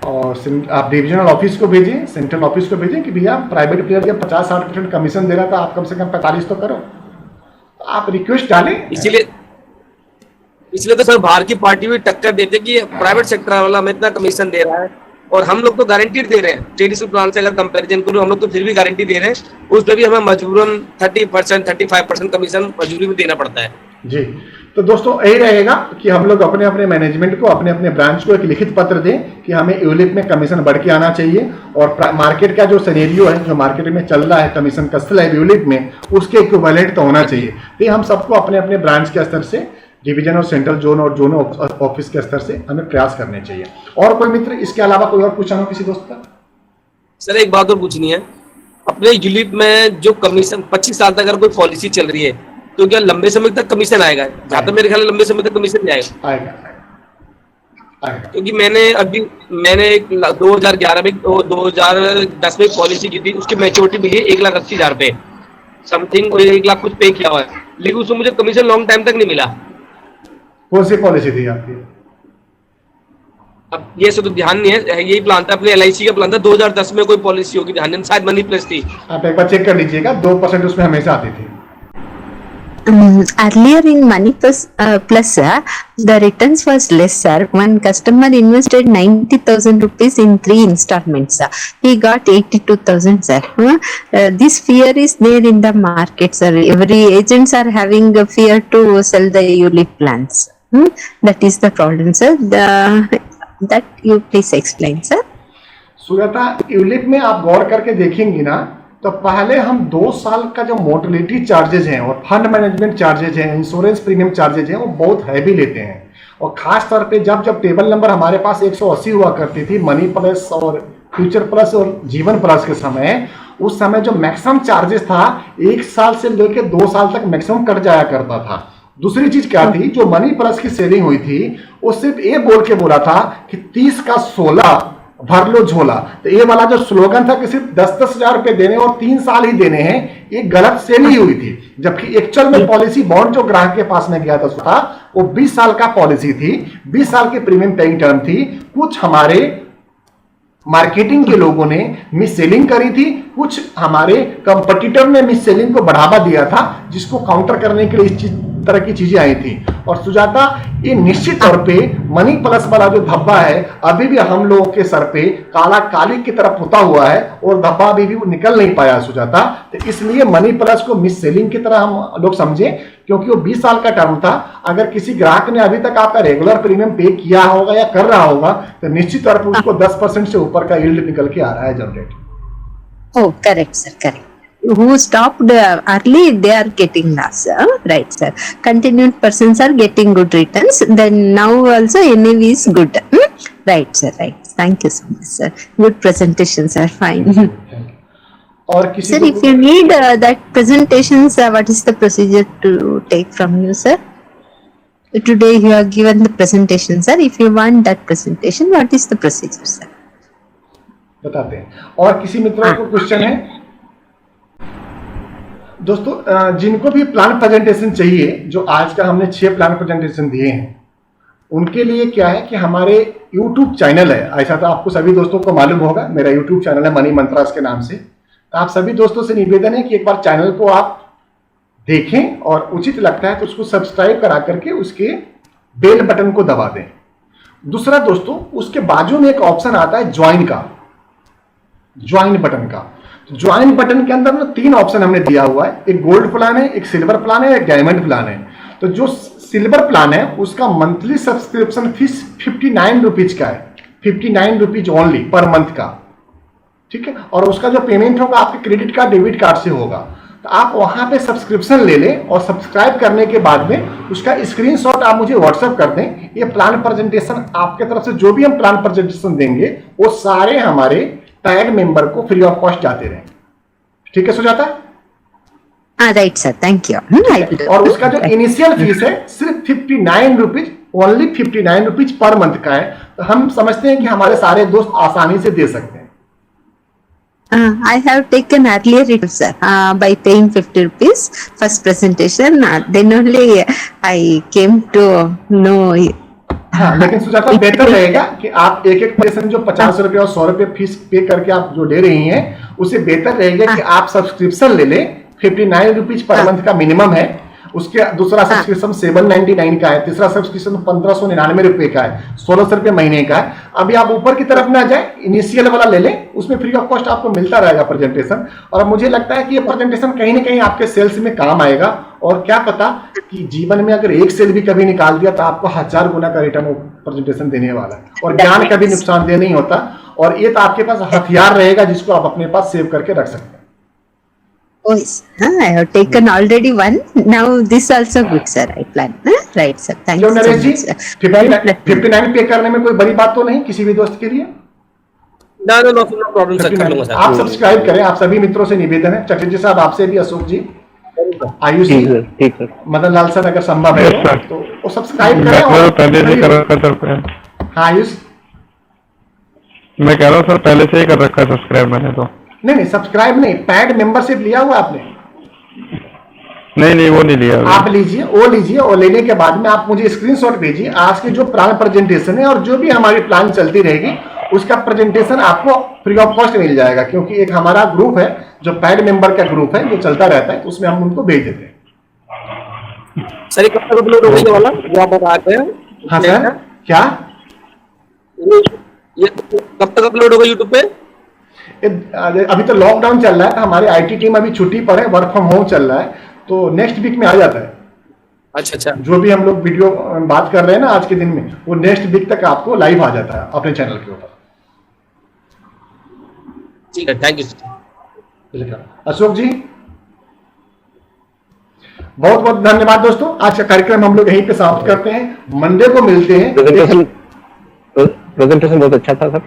और आप डिविजनल ऑफिस को भेजें, सेंट्रल ऑफिस को भेजें कि भैया प्राइवेट प्लेयर जब 50-60% कमीशन दे रहा था, आप कम से कम 45 तो करो। तो आप रिक्वेस्ट डालें। इसलिए तो सर बाहर की पार्टी भी टक्कर देते कि प्राइवेट सेक्टर वाला हमें इतना कमीशन दे रहा है और हम लोग तो गारंटीड दे रहे हैं। ट्रेडिशनल प्लान से अगर कंपैरिजन करूं, हम लोग तो फिर भी गारंटी दे रहे हैं, उस पर भी हमें मजबूरन 30% 35% कमीशन मजबूरी में देना पड़ता है। जी, तो दोस्तों यही रहेगा कि हम लोग अपने अपने मैनेजमेंट को, अपने अपने ब्रांच को एक लिखित पत्र दें कि हमें यूलिप में कमीशन बढ़ के आना चाहिए, और मार्केट का जो सिनेरियो है, जो मार्केट में चल रहा है कमीशन का स्लैब यूलिप में, उसके इक्विवेलेंट तो होना चाहिए। तो हम सबको अपने अपने ब्रांच के स्तर से, डिवीजन और सेंट्रल जोन और जोन ऑफिस के स्तर से हमें प्रयास करने चाहिए। और कोई मित्र इसके अलावा कोई और पूछना हो किसी दोस्त का? सर एक बात और पूछनी है, अपने यूलिप में जो कमीशन 25 साल तक अगर कोई पॉलिसी चल रही है तो क्या लंबे समय तक कमीशन आएगा? जहां तक मेरे ख्याल लंबे समय तक कमीशन नहीं आएगा। आएगा। क्योंकि मैंने 2011 में 2010 में पॉलिसी की थी, उसकी मैच्योरिटी मिली है 1,80,000 रुपए समथिंग, 1 लाख कुछ पे किया हुआ है, लेकिन उसमें मुझे कमीशन लॉन्ग टाइम तक नहीं मिला। कौन सी पॉलिसी थी आपकी? अब ये सब तो ध्यान नहीं है, यही प्लान था अपने LIC का प्लान था, 2010 में कोई पॉलिसी होगी, ध्यान नहीं, शायद मनी प्लस थी। आप एक बार चेक कर लीजिएगा, 2% उसमें हमेशा आती थी। Earlier in Money Plus, the returns was less, sir. One customer invested 90,000 rupees in 3 installments. He got 82,000, sir. This fear is there in the market, sir. Every agents are having a fear to sell the ULIP plans. That is the problem, sir. That you please explain, sir. Sujata, ULIP में आप गौर करके देखेंगी ना, तो पहले हम 2 साल का जो मोर्टलिटी चार्जेज हैं और फंड मैनेजमेंट चार्जेज हैं, इंश्योरेंस प्रीमियम चार्जेज हैं, वो बहुत हैवी लेते हैं। और खास तौर पे जब टेबल नंबर हमारे पास 180 हुआ करती थी, मनी प्लस और फ्यूचर प्लस और जीवन प्लस के समय, उस समय जो मैक्सिमम चार्जेस था 1 साल से लेकर 2 साल तक मैक्सिमम कट जाया करता था। दूसरी चीज क्या थी, जो मनी प्लस की सेलिंग हुई थी वो सिर्फ ये बोल के बोला था कि 30 का 16 भर लो झोला। तो ये वाला जो स्लोगन था कि सिर्फ 10-10 हजार रुपए देने और 3 साल ही देने हैं, ये गलत सेल ही हुई थी। जबकि एक्चुअल में पॉलिसी बॉन्ड जो ग्राहक के पास में गया था वो 20 साल का पॉलिसी थी, 20 साल की प्रीमियम पेइंग टर्म थी। कुछ हमारे मार्केटिंग के लोगों ने मिस सेलिंग करी थी, कुछ हमारे कंपटीटर ने मिस सेलिंग को बढ़ावा दिया था, जिसको काउंटर करने के लिए इस तरह की चीजें आई थी। और सुजाता, ये निश्चित तौर पे मनी प्लस वाला जो धब्बा है अभी भी हम लोगों के सर पे काला काली की तरह पुता हुआ है और धब्बा अभी भी निकल नहीं पाया सुजाता। तो इसलिए मनी प्लस को मिस सेलिंग की तरह हम लोग समझे, क्योंकि वो 20 साल का टर्म था। अगर किसी ग्राहक ने अभी तक आपका रेगुलर प्रीमियम पे किया होगा या कर रहा होगा, तो निश्चित तौर पर उसको 10% से ऊपर का यील्ड निकल के आ रहा है generate. Oh, correct, sir, correct. Who stopped early, they are getting loss, right, sir. Continued persons are getting good returns, then now also NAV is good. Right, sir, right. Thank you so much, sir. Good presentation, sir. Fine. और किसी Sir, को if you need that presentations, what is the procedure to take from you, sir? Today you are given the presentation, sir. If you want that presentation, what is the procedure, sir? बताते हैं। और किसी मित्रों को क्वेश्चन है? दोस्तों जिनको भी प्लान प्रेजेंटेशन चाहिए, जो आज का हमने 6 प्लान प्रेजेंटेशन दिए हैं, उनके लिए क्या है कि हमारे YouTube चैनल है, ऐसा तो आपको सभी दोस्तों को मालूम होगा, मेरा YouTube चैनल है मनी मंत्रास के नाम से। तो आप सभी दोस्तों से निवेदन है कि एक बार चैनल को आप देखें और उचित लगता है तो उसको सब्सक्राइब करा करके उसके बेल बटन को दबा दें। दूसरा दोस्तों, उसके बाजू में एक ऑप्शन आता है ज्वाइन का, ज्वाइन बटन का। ज्वाइन बटन के अंदर ना 3 ऑप्शन हमने दिया हुआ है, एक गोल्ड प्लान है, एक सिल्वर प्लान है, एक डायमंड प्लान है। तो जो सिल्वर प्लान है उसका मंथली सब्सक्रिप्शन फीस 59 रुपीज का है, 59 रुपीज ओनली पर मंथ का, ठीक है। और उसका जो पेमेंट होगा आपके क्रेडिट कार्ड डेबिट कार्ड से होगा। तो आप वहां पे सब्सक्रिप्शन ले लें और सब्सक्राइब करने के बाद में उसका स्क्रीनशॉट आप मुझे व्हाट्सएप कर दें। ये प्लान प्रेजेंटेशन आपके तरफ से जो भी हम प्लान प्रेजेंटेशन देंगे वो सारे हमारे टैग मेंबर को फ्री ऑफ कॉस्ट जाते रहें, ठीक है Sujata? Right, sir. Thank you. और उसका जो इनिशियल फीस है सिर्फ 59 rupees, only 59 rupees per month का है। तो हम समझते हैं कि हमारे सारे दोस्त आसानी से दे सकते हैं। I have taken earlier it, sir, by paying 50 rupees first presentation. Then only I came to know. हाँ, लेकिन सुजाता बेहतर रहेगा कि आप एक पर्सन जो 50 रुपए और 100 रुपए फीस पे करके आप जो ले रही हैं, उसे बेहतर रहेगा कि आप सब्सक्रिप्शन ले लें। 59 रुपीज पर मंथ का मिनिमम है। उसके दूसरा सब्सक्रिप्शन 799 का है, तीसरा सब्सक्रिप्शन 1599 रुपए का है, 1600 रुपए महीने का है। अभी आप ऊपर की तरफ ना जाए, इनिशियल वाला ले लें, उसमें फ्री ऑफ कॉस्ट आपको मिलता रहेगा प्रेजेंटेशन। और मुझे लगता है कि ये प्रेजेंटेशन कहीं ना कहीं आपके सेल्स में काम आएगा। और क्या पता कि जीवन में अगर एक सेल भी कभी निकाल दिया तो आपको 1000 गुना का रिटर्न प्रेजेंटेशन देने वाला है। और ज्ञान कभी नुकसानदेह नहीं होता, और ये तो आपके पास हथियार रहेगा जिसको आप अपने पास सेव करके रख सकते हैं। Oh, yes. I have taken already one. Now this also good, sir. I plan. Right, sir. Thank क्यों you so Naresh ji, much, sir. 59 पे करने में कोई बड़ी बात तो नहीं किसी भी दोस्त के लिए? नो प्रॉब्लम सर, कर लूंगा सर। आप सब्सक्राइब करें, आप सभी मित्रों से निवेदन है, चटर्जी साहब आपसे भी, अशोक जी, आयुष जी, ठीक सर। मदन लाल सर, अगर संभव है तो वो सब्सक्राइब करें। और पहले से कर रखा सर। हाँ आयुष, मैं कह रहा हूँ सर पहले से ही कर रखा है सब्सक्राइब मैंने तो। नहीं सब्सक्राइब नहीं, पैड मेंबरशिप लिया हुआ आपने? नहीं वो नहीं लिया। आप लीजिए, वो लीजिए, और लेने के बाद में आप मुझे स्क्रीनशॉट भेजिए आज के जो प्लान प्रेजेंटेशन है और जो भी हमारी प्लान चलती रहेगी उसका प्रेजेंटेशन आपको फ्री ऑफ कॉस्ट मिल जाएगा। क्योंकि एक हमारा ग्रुप है जो पैड मेंबर का ग्रुप है जो चलता रहता है, उसमें हम उनको भेज देते हैं। सर कब तक अपलोड होने वाला जो आप बता रहे हैं? हाँ सर, क्या ये कब तक अपलोड होगा यूट्यूब पे? अभी तो लॉकडाउन चल रहा है, तो हमारी आईटी टीम अभी छुट्टी पर है, वर्क फ्रॉम होम चल रहा है, तो नेक्स्ट वीक में आ जाता है। अच्छा, जो भी हम लोग वीडियो बात कर रहे हैं ना आज के दिन में, वो नेक्स्ट वीक तक आपको लाइव आ जाता है अपने चैनल के ऊपर। ठीक है, थैंक यू। अशोक जी, बहुत बहुत धन्यवाद दोस्तों। आज का कार्यक्रम हम लोग यहीं पे समाप्त करते हैं, मंडे को मिलते हैं। प्रेजेंटेशन बहुत अच्छा था सर।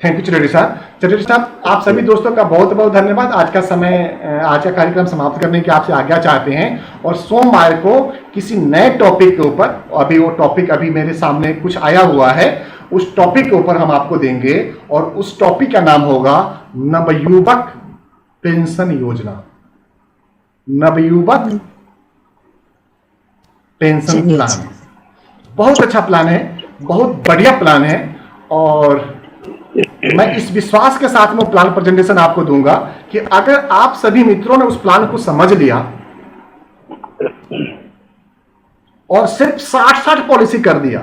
थैंक यू चटर्जी साहब। चटर्जी साहब, आप सभी दोस्तों का बहुत बहुत धन्यवाद। आज का कार्यक्रम समाप्त करने की आपसे आज्ञा चाहते हैं, और सोमवार को किसी नए टॉपिक के ऊपर, अभी वो टॉपिक अभी मेरे सामने कुछ आया हुआ है, उस टॉपिक के ऊपर हम आपको देंगे, और उस टॉपिक का नाम होगा नवयुवक पेंशन योजना। नवयुवक पेंशन प्लान बहुत अच्छा प्लान है, बहुत बढ़िया प्लान है, और मैं इस विश्वास के साथ में प्लान प्रेजेंटेशन आपको दूंगा कि अगर आप सभी मित्रों ने उस प्लान को समझ लिया और सिर्फ 60 पॉलिसी कर दिया,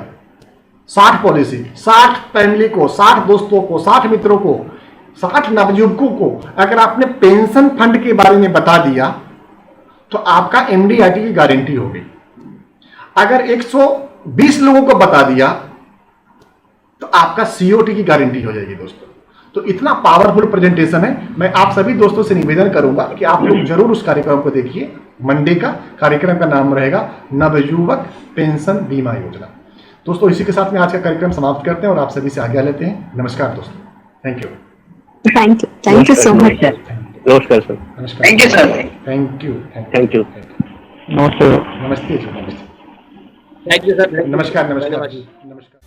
60 पॉलिसी, 60 फैमिली को, 60 दोस्तों को, 60 मित्रों को, 60 नवयुवकों को अगर आपने पेंशन फंड के बारे में बता दिया तो आपका एमडीआईटी की गारंटी हो गई। अगर 120 लोगों को बता दिया तो आपका सीओटी की गारंटी हो जाएगी दोस्तों। तो इतना पावरफुल प्रेजेंटेशन है। मैं आप सभी दोस्तों से निवेदन करूंगा कि आप लोग जरूर उस कार्यक्रम को देखिए। मंडे का कार्यक्रम का नाम रहेगा नवयुवक पेंशन बीमा योजना। दोस्तों इसी के साथ में आज का कार्यक्रम समाप्त करते हैं और आप सभी से आज्ञा लेते हैं। नमस्कार दोस्तों, thank you. Thank you so much, sir. Thank you. नमस्कार सर। नमस्कार। Thank you sir. Thank you. Thank you. नमस्ते। नमस्ते जी, नमस्ते। Thank you sir. नमस्कार, नमस्कार। नमस्कार।